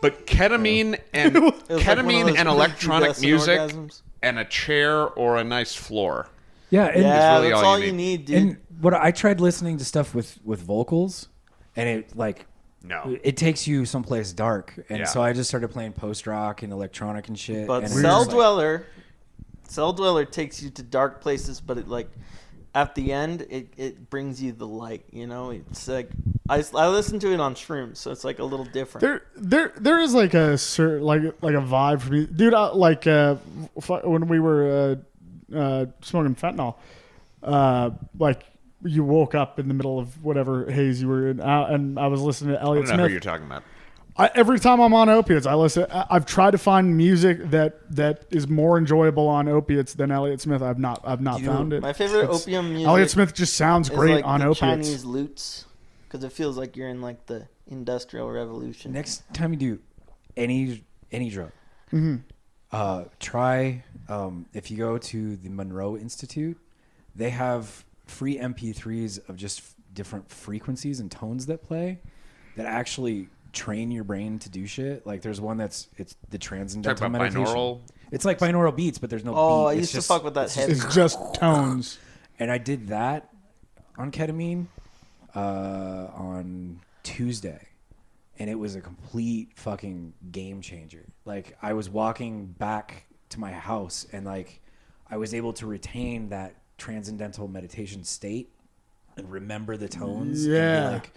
Speaker 2: But ketamine and
Speaker 4: It was like one of
Speaker 2: ketamine
Speaker 4: those
Speaker 2: and electronic
Speaker 4: prepubescent
Speaker 2: music
Speaker 4: orgasms.
Speaker 2: and a chair or a nice floor.
Speaker 1: yeah, and,
Speaker 4: Yeah,
Speaker 2: really
Speaker 4: that's
Speaker 2: all
Speaker 4: all
Speaker 2: you
Speaker 4: you
Speaker 2: need.
Speaker 4: need, dude.
Speaker 1: and what I tried listening to stuff with vocals, and it like
Speaker 2: No.
Speaker 1: it takes you someplace dark, and
Speaker 2: Yeah.
Speaker 1: so I just started playing post rock and electronic and shit.
Speaker 4: But
Speaker 1: and
Speaker 4: Cell
Speaker 1: it was like-
Speaker 4: Dweller takes you to dark places, but it like at the end it brings you the light. You know, it's like I listen to it on shrooms, so it's like a little different.
Speaker 3: There is like a like a vibe for me, dude. When we were smoking fentanyl, like you woke up in the middle of whatever haze you were in, and I was listening to
Speaker 2: I
Speaker 3: Elliott
Speaker 2: don't know who you're
Speaker 3: Smith.
Speaker 2: talking about.
Speaker 3: Every time I'm on opiates, I listen. I've tried to find music that is more enjoyable on opiates than Elliott Smith. I've not found it.
Speaker 4: My favorite
Speaker 3: It's-
Speaker 4: opium music.
Speaker 3: Elliott Smith just sounds
Speaker 4: is
Speaker 3: great
Speaker 4: like
Speaker 3: on
Speaker 4: the
Speaker 3: opiates.
Speaker 4: Chinese lutes, because it feels like you're in like the Industrial Revolution.
Speaker 1: Next time you do any drug, try if you go to the Monroe Institute, they have free MP3s of just different frequencies and tones that play that actually train your brain to do shit. Like there's one it's the transcendental
Speaker 2: Talk about
Speaker 1: meditation.
Speaker 2: binaural.
Speaker 1: It's like binaural beats, but there's no
Speaker 4: Oh,
Speaker 1: beat.
Speaker 4: I
Speaker 1: It's
Speaker 4: used to
Speaker 1: just-
Speaker 4: fuck with that
Speaker 1: it's
Speaker 4: head.
Speaker 1: just-
Speaker 3: It's just tones.
Speaker 1: And I did that on ketamine on Tuesday, and it was a complete fucking game changer. Like I was walking back to my house, and like I was able to retain that transcendental meditation state and remember the tones. and be
Speaker 3: Yeah.
Speaker 1: like,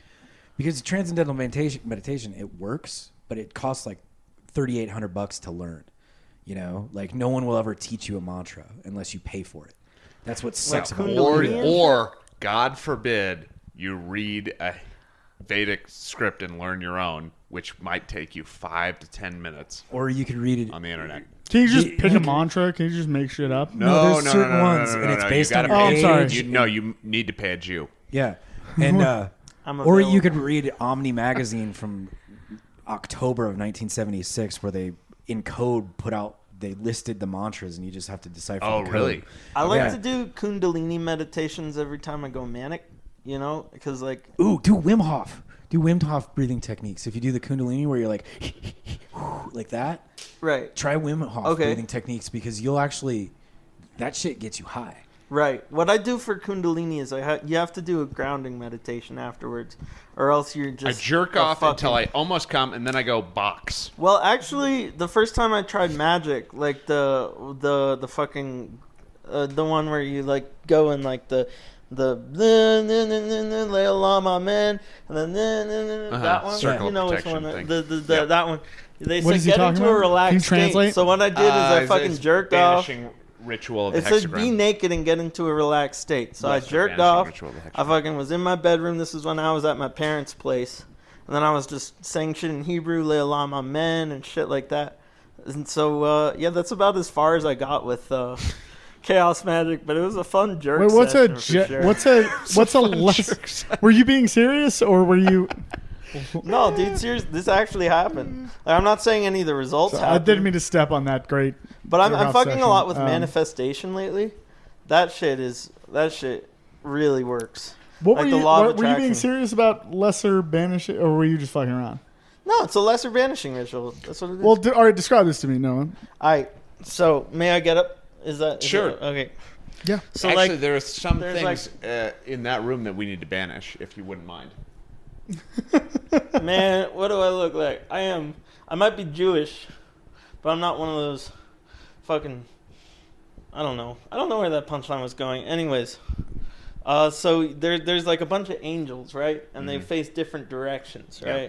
Speaker 1: because transcendental meditation, it works, but it costs like $3,800 to learn. You know, like no one will ever teach you a mantra unless you pay for it. That's what sucks about it.
Speaker 4: Kundalini?
Speaker 2: Or God forbid you read a Vedic script and learn your own, which might take you 5 to 10 minutes
Speaker 1: Or you could read it
Speaker 2: on the internet.
Speaker 3: Can you just
Speaker 1: You-
Speaker 3: pick
Speaker 1: you
Speaker 3: a
Speaker 1: can-
Speaker 3: mantra? Can you just make shit up?
Speaker 1: No, there's certain ones, and it's based
Speaker 2: You gotta
Speaker 1: on
Speaker 2: pay-
Speaker 3: Oh, I'm sorry.
Speaker 2: You need to pay a Jew.
Speaker 1: Yeah, and
Speaker 4: I'm
Speaker 1: or you
Speaker 4: available.
Speaker 1: could read Omni magazine from October of 1976, where they in code they listed the mantras, and you just have to decipher.
Speaker 2: Oh,
Speaker 1: the code.
Speaker 2: really?
Speaker 4: I like
Speaker 1: Yeah.
Speaker 4: to do Kundalini meditations every time I go manic. You know, because like
Speaker 1: Ooh, do Wim Hof. Do Wim Hof breathing techniques. If you do the Kundalini, where you're like like that,
Speaker 4: right.
Speaker 1: try Wim Hof
Speaker 4: Okay.
Speaker 1: breathing techniques, because you'll actually that shit gets you high.
Speaker 4: Right. What I do for Kundalini is you have to do a grounding meditation afterwards, or else you're
Speaker 2: I
Speaker 4: just
Speaker 2: jerk
Speaker 4: a
Speaker 2: off
Speaker 4: fucking-
Speaker 2: until I almost come, and then I go box.
Speaker 4: Well, actually, the first time I tried magic, like the fucking the one where you like go in like the lay lama man, and then that one.
Speaker 2: Circle
Speaker 4: You know which
Speaker 2: protection
Speaker 4: one?
Speaker 2: thing.
Speaker 4: The that one. They
Speaker 3: What
Speaker 4: said
Speaker 3: is he
Speaker 4: get
Speaker 3: talking
Speaker 4: into a
Speaker 3: about?
Speaker 4: relaxed
Speaker 3: Can you translate?
Speaker 4: state. So what I did is I fucking
Speaker 2: It's
Speaker 4: jerked off.
Speaker 2: Vanishing ritual of the
Speaker 4: It says be
Speaker 2: hexagram.
Speaker 4: naked and get into a relaxed state. So
Speaker 2: Yes,
Speaker 4: I jerked
Speaker 2: Vanishing
Speaker 4: off.
Speaker 2: ritual of the
Speaker 4: I
Speaker 2: hexagram.
Speaker 4: fucking was in my bedroom. This is when I was at my parents' place. And then I was just saying shit in Hebrew, Le'olam Amen, and shit like that. And so, yeah, that's about as far as I got with chaos magic. But it was a fun jerk
Speaker 3: Wait, what's a
Speaker 4: session for sure.
Speaker 3: what's a less? Were you being serious or were you?
Speaker 4: No, dude, seriously, this actually happened. Like, I'm not saying any of the results
Speaker 3: I
Speaker 4: happened.
Speaker 3: didn't mean to step on that great.
Speaker 4: But I'm
Speaker 3: jerk-off
Speaker 4: fucking
Speaker 3: session.
Speaker 4: a lot with
Speaker 3: Um,
Speaker 4: manifestation lately. That shit really works.
Speaker 3: What
Speaker 4: like
Speaker 3: were
Speaker 4: the
Speaker 3: you?
Speaker 4: law of
Speaker 3: Were you being
Speaker 4: attraction.
Speaker 3: serious about lesser banishing, or were you just fucking around?
Speaker 4: No, it's a lesser banishing ritual. That's what it is.
Speaker 3: Well, all right, describe this to me, Noah.
Speaker 4: So may I get up Is that
Speaker 2: Sure.
Speaker 4: okay?
Speaker 3: Yeah.
Speaker 4: So
Speaker 2: Actually,
Speaker 4: like,
Speaker 2: there are some
Speaker 4: there's,
Speaker 2: things in that room that we need to banish, if you wouldn't mind.
Speaker 4: man, what do I look like? I might be Jewish, but I'm not one of those fucking. I don't know where that punchline was going. Anyways, so there's like a bunch of angels, right? And they face different directions, right?
Speaker 2: Yeah.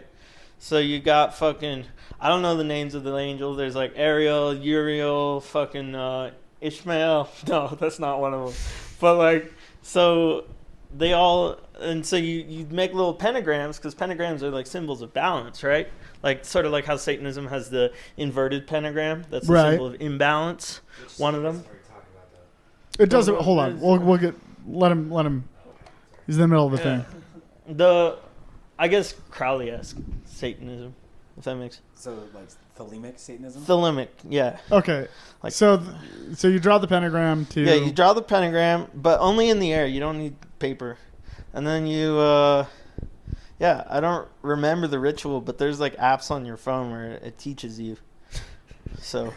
Speaker 4: So you got fucking, I don't know the names of the angels. There's like Ariel, Uriel, fucking Ishmael. No, that's not one of them. But like, so they all, and so you make little pentagrams, because pentagrams are like symbols of balance, right? Like sort of like how Satanism has the inverted pentagram. That's the
Speaker 3: Right.
Speaker 4: symbol of imbalance. One of them.
Speaker 3: It doesn't. Hold on. We'll get. Let him. He's in the middle of the thing.
Speaker 4: I guess Crowley-esque Satanism, if that makes
Speaker 1: So like thelemic Satanism.
Speaker 4: Thelemic, yeah.
Speaker 3: Okay.
Speaker 4: Like-
Speaker 3: So you draw the pentagram to.
Speaker 4: Yeah, you draw the pentagram, but only in the air. You don't need paper. And then you, I don't remember the ritual, but there's like apps on your phone where it teaches you. So,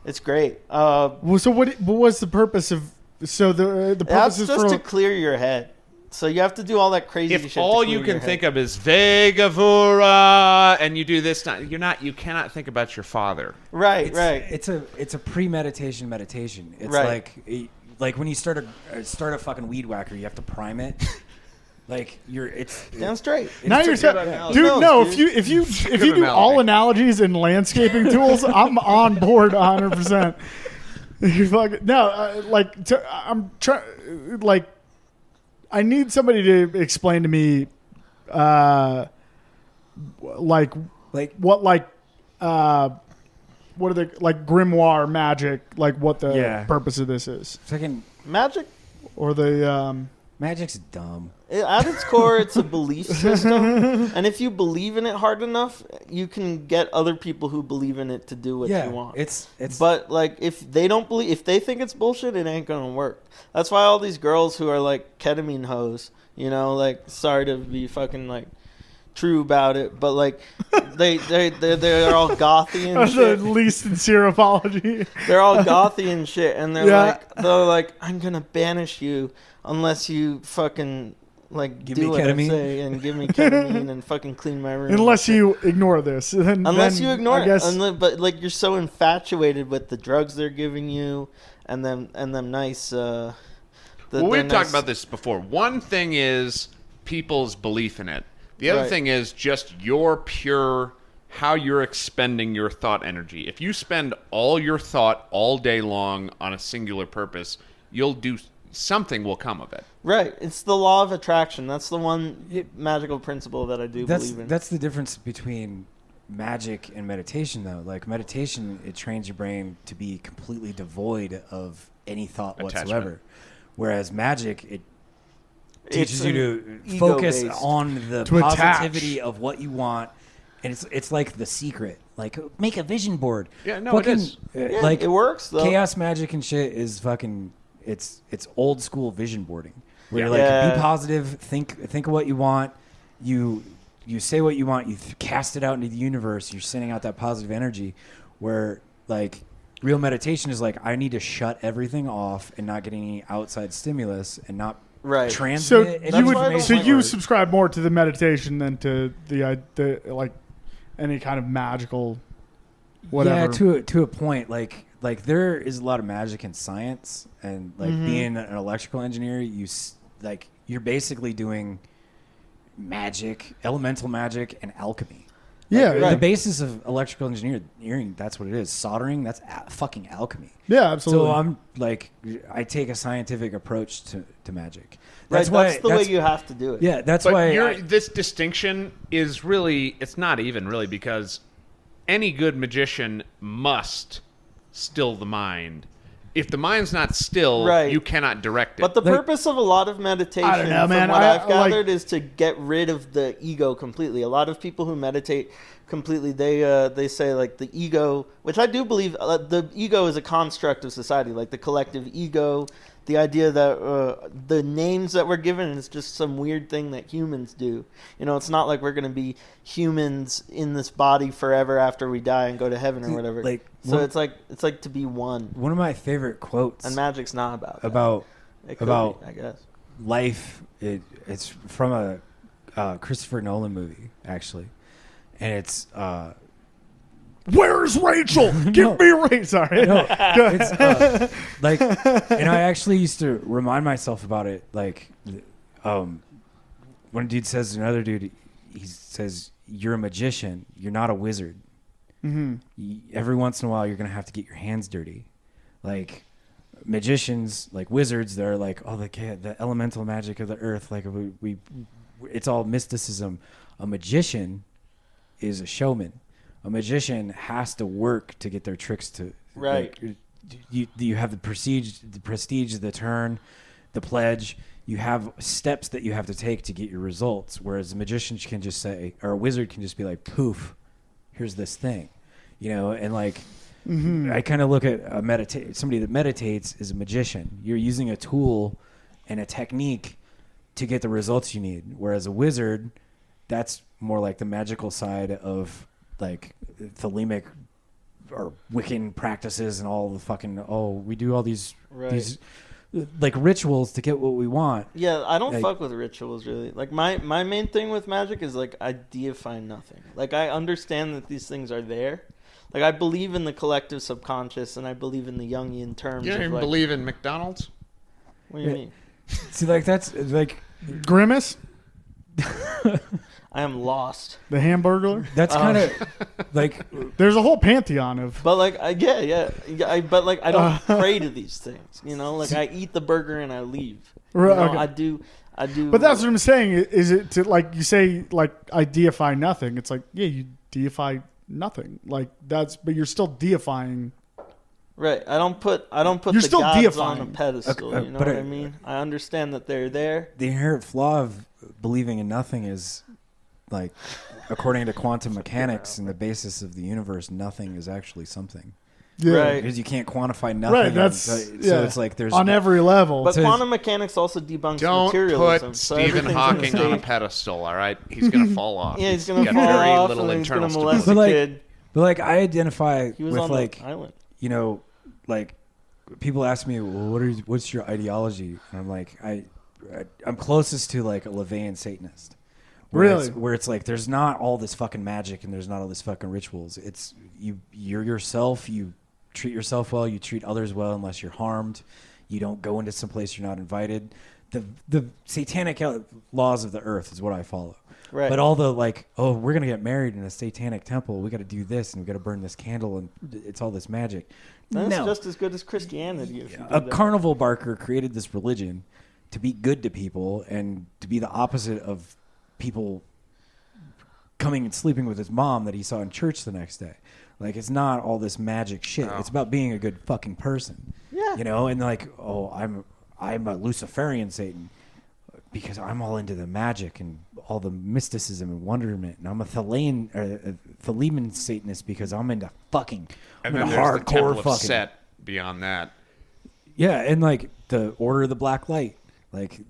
Speaker 4: it's great.
Speaker 3: Well, so what was the purpose of? So the purpose
Speaker 4: That's
Speaker 3: is
Speaker 4: just
Speaker 3: for.
Speaker 4: to clear your head. So you have to do all that crazy shit.
Speaker 2: If all
Speaker 4: to
Speaker 2: you
Speaker 4: clear
Speaker 2: can
Speaker 4: your
Speaker 2: think
Speaker 4: head.
Speaker 2: of is Vegavura, and you do this, you cannot think about your father.
Speaker 4: Right,
Speaker 1: It's,
Speaker 4: right.
Speaker 1: It's a pre-meditation meditation. It's
Speaker 4: Right.
Speaker 1: like when you start a fucking weed whacker, you have to prime it. Like it's
Speaker 4: Damn straight.
Speaker 3: Now you're
Speaker 2: a good
Speaker 3: saying,
Speaker 2: analogy.
Speaker 3: dude.
Speaker 4: Who
Speaker 3: No,
Speaker 4: knows,
Speaker 3: if you
Speaker 2: good
Speaker 3: do all
Speaker 2: analogy.
Speaker 3: analogies and landscaping tools, I'm on board 100%. You fucking no, I'm trying. Like, I need somebody to explain to me, what are the like grimoire magic, like what the
Speaker 1: Yeah.
Speaker 3: purpose of this is,
Speaker 1: fucking
Speaker 4: Magic,
Speaker 3: or the
Speaker 1: magic's dumb.
Speaker 4: at its core, it's a belief system. And if you believe in it hard enough, you can get other people who believe in it to do what you want.
Speaker 1: It's
Speaker 4: But like, if they don't believe, if they think it's bullshit, it ain't gonna work. That's why all these girls who are like ketamine hoes, you know, like, sorry to be fucking like true about it, but like they're all gothy and
Speaker 3: the
Speaker 4: shit.
Speaker 3: least sincere apology.
Speaker 4: They're all gothy and shit, and they're
Speaker 3: Yeah.
Speaker 4: like, I'm gonna banish you unless you fucking like
Speaker 1: Give
Speaker 4: do
Speaker 1: me
Speaker 4: what
Speaker 1: ketamine.
Speaker 4: I say and give me ketamine and fucking clean my room.
Speaker 3: Unless you ignore this,
Speaker 4: Unless you ignore
Speaker 3: I guess,
Speaker 4: it, but like you're so infatuated with the drugs they're giving you, and them nice.
Speaker 2: We've talked about this before. One thing is people's belief in it. The other
Speaker 4: Right.
Speaker 2: thing is just your pure how you're expending your thought energy. If you spend all your thought all day long on a singular purpose, something will come of it.
Speaker 4: Right, it's the law of attraction. That's the one magical principle that I do believe in.
Speaker 1: That's the difference between magic and meditation, though. Like meditation, it trains your brain to be completely devoid of any thought
Speaker 2: Attachment.
Speaker 1: whatsoever, whereas magic, it teaches
Speaker 4: It's
Speaker 1: you
Speaker 4: an
Speaker 1: to focus
Speaker 4: ego-based.
Speaker 1: on the
Speaker 3: To attach.
Speaker 1: positivity of what you want, and it's like The Secret. Like, make a vision board.
Speaker 2: Yeah, no, it is.
Speaker 4: Yeah,
Speaker 1: like
Speaker 4: it works though.
Speaker 1: chaos magic and shit is fucking. It's old school vision boarding where you're like,
Speaker 4: Yeah.
Speaker 1: be positive, think of what you want, you say what you want, you cast it out into the universe, you're sending out that positive energy. Where like real meditation is like, I need to shut everything off and not get any outside stimulus and not
Speaker 4: Right.
Speaker 3: So
Speaker 1: transmit any
Speaker 3: you would,
Speaker 4: why I don't
Speaker 3: so
Speaker 4: like
Speaker 3: you
Speaker 4: art.
Speaker 3: subscribe more to the meditation than to the like any kind of magical whatever.
Speaker 1: Yeah, to a point. Like there is a lot of magic in science, and like being an electrical engineer, you're basically doing magic, elemental magic, and alchemy.
Speaker 3: Yeah,
Speaker 1: Like,
Speaker 3: right.
Speaker 1: The basis of electrical engineering, that's what it is. Soldering, that's fucking alchemy.
Speaker 3: Yeah, absolutely.
Speaker 1: So I'm like, I take a scientific approach to magic.
Speaker 4: Right,
Speaker 1: That's why.
Speaker 4: that's the way you have to do it.
Speaker 1: Yeah, that's
Speaker 2: But
Speaker 1: why.
Speaker 2: this distinction is really, it's not even really, because any good magician must still the mind. If the mind's not still,
Speaker 4: Right.
Speaker 2: you cannot direct it.
Speaker 4: But the
Speaker 1: Like-
Speaker 4: purpose of a lot of meditation,
Speaker 3: I don't know,
Speaker 4: from
Speaker 3: man.
Speaker 4: what I've
Speaker 3: like-
Speaker 4: gathered, is to get rid of the ego completely. A lot of people who meditate completely. They say like the ego, which I do believe the ego is a construct of society, like the collective ego. The idea that the names that we're given is just some weird thing that humans do. You know, it's not like we're going to be humans in this body forever after we die and go to heaven or whatever. It's like to be one.
Speaker 1: One of my favorite quotes,
Speaker 4: and magic's not about that. It could
Speaker 1: about
Speaker 4: be, I guess,
Speaker 1: life. It's from a Christopher Nolan movie, actually, and it's
Speaker 3: Where's Rachel? Give me Rachel. Sorry.
Speaker 1: no, it's like, and I actually used to remind myself about it. Like, when a dude says to another dude, he says, "You're a magician. You're not a wizard." Every once in a while, you're gonna have to get your hands dirty. Like magicians, like wizards, they're like, oh, the elemental magic of the earth. Like we it's all mysticism. A magician is a showman. A magician has to work to get their tricks to
Speaker 4: right.
Speaker 1: Like, you have the prestige, the turn, the pledge. You have steps that you have to take to get your results. Whereas a magician can just say, or a wizard can just be like, poof, here's this thing, you know. And like, I kind of look at somebody that meditates is a magician. You're using a tool and a technique to get the results you need. Whereas a wizard, that's more like the magical side of like thelemic or Wiccan practices and all the fucking we do all these like rituals to get what we want.
Speaker 4: Yeah, I don't
Speaker 1: like,
Speaker 4: fuck with rituals really. Like my main thing with magic is like I deify nothing. Like I understand that these things are there. Like I believe in the collective subconscious and I believe in the Jungian terms.
Speaker 2: You don't even believe in McDonald's?
Speaker 4: What do you mean?
Speaker 1: See, like that's like
Speaker 3: Grimace,
Speaker 4: I am lost.
Speaker 3: the Hamburglar.
Speaker 1: that's kind of like
Speaker 3: There's a whole pantheon of.
Speaker 4: But like, but like, I don't pray to these things. You know, like I eat the burger and I leave. You know,
Speaker 3: Okay.
Speaker 4: I do.
Speaker 3: But that's what I'm saying. Is it to like you say like I deify nothing? It's like you deify nothing. Like but you're still deifying.
Speaker 4: right. I don't put
Speaker 3: You're
Speaker 4: the
Speaker 3: still
Speaker 4: gods
Speaker 3: deifying.
Speaker 4: on a pedestal. You know what I mean? I understand that they're there.
Speaker 1: the inherent flaw of believing in nothing is like, according to quantum mechanics and the basis of the universe, nothing is actually something.
Speaker 3: Yeah.
Speaker 4: Right.
Speaker 1: Because you can't quantify nothing.
Speaker 3: Right. That's
Speaker 1: so
Speaker 3: yeah.
Speaker 1: it's like there's
Speaker 3: on every level.
Speaker 4: But
Speaker 1: So
Speaker 4: quantum mechanics also debunks
Speaker 2: Don't
Speaker 4: materialism.
Speaker 2: put
Speaker 4: so
Speaker 2: Stephen
Speaker 4: everything's
Speaker 2: Hawking
Speaker 4: gonna
Speaker 2: on a
Speaker 4: stay-
Speaker 2: pedestal, all right? He's going to fall off.
Speaker 4: Yeah, he's gonna
Speaker 2: got
Speaker 4: fall
Speaker 2: very
Speaker 4: off
Speaker 2: little
Speaker 4: and he's gonna
Speaker 2: internal
Speaker 4: molest
Speaker 2: stability.
Speaker 4: a
Speaker 1: But, like,
Speaker 4: kid.
Speaker 1: But like I identify
Speaker 4: He was
Speaker 1: with
Speaker 4: on
Speaker 1: like,
Speaker 4: the island.
Speaker 1: you know, like people ask me, well, what's your ideology? And I'm like, I'm closest to like a LaVeyan Satanist.
Speaker 3: Really?
Speaker 1: Where it's like there's not all this fucking magic and there's not all this fucking rituals. It's you're yourself. You treat yourself well. You treat others well unless you're harmed. You don't go into some place you're not invited. The satanic laws of the earth is what I follow.
Speaker 4: Right.
Speaker 1: But all the like, oh, we're gonna get married in a satanic temple. We got to do this and we got to burn this candle and it's all this magic.
Speaker 4: That's
Speaker 1: No.
Speaker 4: just as good as Christianity. If you do
Speaker 1: A
Speaker 4: that.
Speaker 1: carnival barker created this religion to be good to people and to be the opposite of people coming and sleeping with his mom that he saw in church the next day. Like, it's not all this magic shit.
Speaker 2: No.
Speaker 1: It's about being a good fucking person.
Speaker 4: Yeah.
Speaker 1: You know, and like, oh, I'm a Luciferian Satan because I'm all into the magic and all the mysticism and wonderment, and I'm a Theleman Satanist because I'm into fucking
Speaker 2: And
Speaker 1: I'm
Speaker 2: then
Speaker 1: into
Speaker 2: there's the Temple
Speaker 1: hardcore
Speaker 2: of
Speaker 1: fucking
Speaker 2: Set beyond that.
Speaker 1: yeah, and like the Order of the Black Light, like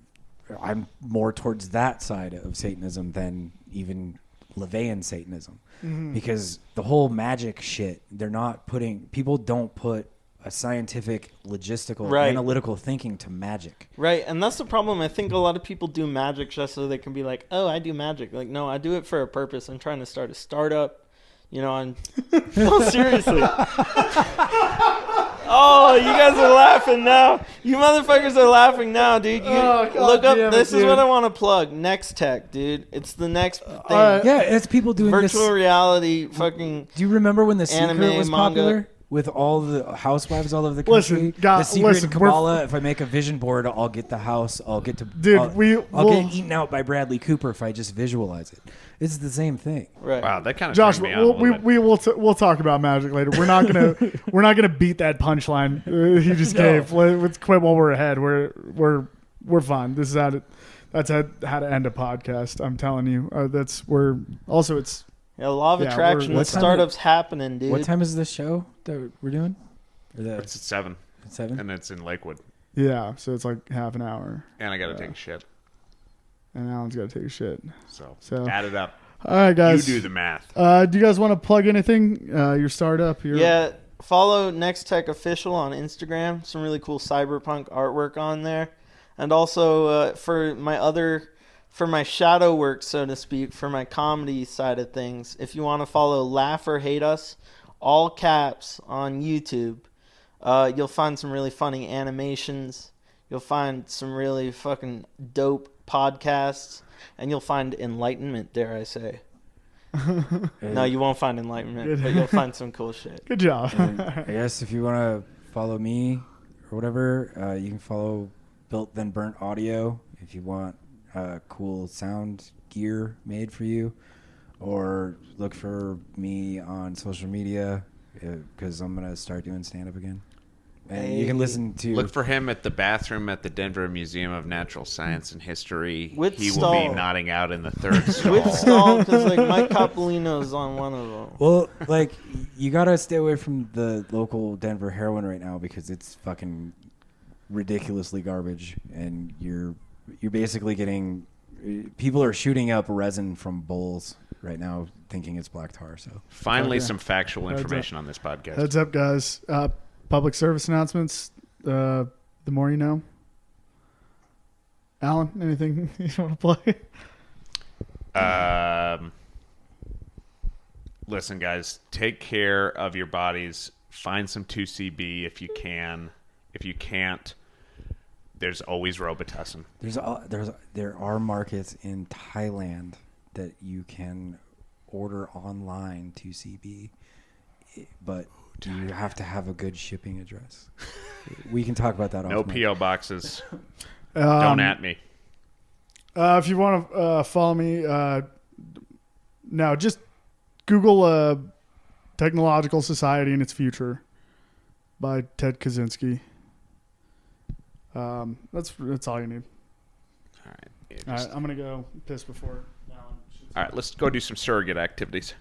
Speaker 1: I'm more towards that side of Satanism than even LaVeyan Satanism, because the whole magic shit, people don't put a scientific, logistical,
Speaker 4: Right.
Speaker 1: analytical thinking to magic.
Speaker 4: Right, and that's the problem. I think a lot of people do magic just so they can be like, oh, I do magic. Like, no, I do it for a purpose. I'm trying to start a startup. You know, no, seriously. Oh, you guys are laughing now. You motherfuckers are laughing now, dude.
Speaker 3: Oh, God
Speaker 4: look up.
Speaker 3: damn it,
Speaker 4: This is
Speaker 3: dude.
Speaker 4: what I want to plug. Next Tech, dude. It's the next thing.
Speaker 1: Yeah, it's people doing
Speaker 4: Virtual
Speaker 1: this.
Speaker 4: reality, fucking.
Speaker 1: Do you remember when The
Speaker 4: Anime,
Speaker 1: Secret was
Speaker 4: manga.
Speaker 1: popular? With all the housewives all over the country?
Speaker 3: Listen, God,
Speaker 1: The Secret
Speaker 3: listen,
Speaker 1: and
Speaker 3: we're-
Speaker 1: Kabbalah, if I make a vision board, I'll get the house. I'll get to...
Speaker 3: Dude,
Speaker 1: I'll
Speaker 3: we'll-
Speaker 1: get eaten out by Bradley Cooper if I just visualize it. It's the same thing.
Speaker 4: Right.
Speaker 2: Wow, that kind of
Speaker 3: Josh,
Speaker 2: turned me on a little bit.
Speaker 3: we'll talk about magic later. We're not gonna beat that punchline he just gave. Let's quit while we're ahead. We're fine. This is that's how to end a podcast. I'm telling you. It's
Speaker 4: Yeah, law of
Speaker 3: Yeah,
Speaker 4: attraction
Speaker 3: we're-
Speaker 4: with
Speaker 1: What time
Speaker 4: startups happening, dude.
Speaker 1: What time is this show that we're doing? Or that
Speaker 2: It's at 7,
Speaker 1: at 7?
Speaker 2: and it's in Lakewood,
Speaker 3: Yeah, so it's like half an hour,
Speaker 2: and I got to take a shit.
Speaker 3: and Alan's got to take a shit.
Speaker 2: So add it up.
Speaker 3: All right, guys.
Speaker 2: You do the math.
Speaker 3: Do you guys want to plug anything? Your startup?
Speaker 4: Yeah, follow Next Tech Official on Instagram. Some really cool cyberpunk artwork on there. And also for my shadow work, so to speak, for my comedy side of things, if you want to follow Laugh or Hate Us, all caps on YouTube, you'll find some really funny animations. You'll find some really fucking dope podcasts. And you'll find enlightenment, dare I say. No, you won't find enlightenment, but you'll find some cool shit.
Speaker 3: Good job.
Speaker 1: And I guess if you want to follow me or whatever, you can follow Built Then Burnt Audio if you want cool sound gear made for you, or look for me on social media because I'm gonna start doing stand up again. And you can listen to
Speaker 2: Look for him at the bathroom at the Denver Museum of Natural Science and History.
Speaker 4: With
Speaker 2: he will
Speaker 4: stall.
Speaker 2: be nodding out in the third stall.
Speaker 4: With stall, because like Mike Capolino's on one of them.
Speaker 1: Well, like you gotta stay away from the local Denver heroin right now because it's fucking ridiculously garbage, and you're basically getting people are shooting up resin from bowls right now, thinking it's black tar. So
Speaker 2: Finally,
Speaker 3: Okay.
Speaker 2: some factual
Speaker 3: Heads
Speaker 2: information on this podcast.
Speaker 3: Heads up, guys. Public service announcements. The more you know. Alan, anything you want to play?
Speaker 2: Listen, guys, take care of your bodies. Find some 2CB if you can. If you can't, there's always Robitussin.
Speaker 1: there are markets in Thailand that you can order online to CB, but you have to have a good shipping address. We can talk about that.
Speaker 2: No
Speaker 1: off mic.
Speaker 2: PO boxes. Don't at me.
Speaker 3: If you want to follow me, now just Google Technological Society and Its Future by Ted Kaczynski. That's all you need.
Speaker 2: All right.
Speaker 3: All right, I'm going to go piss before Alan.
Speaker 2: All right, let's go do some surrogate activities.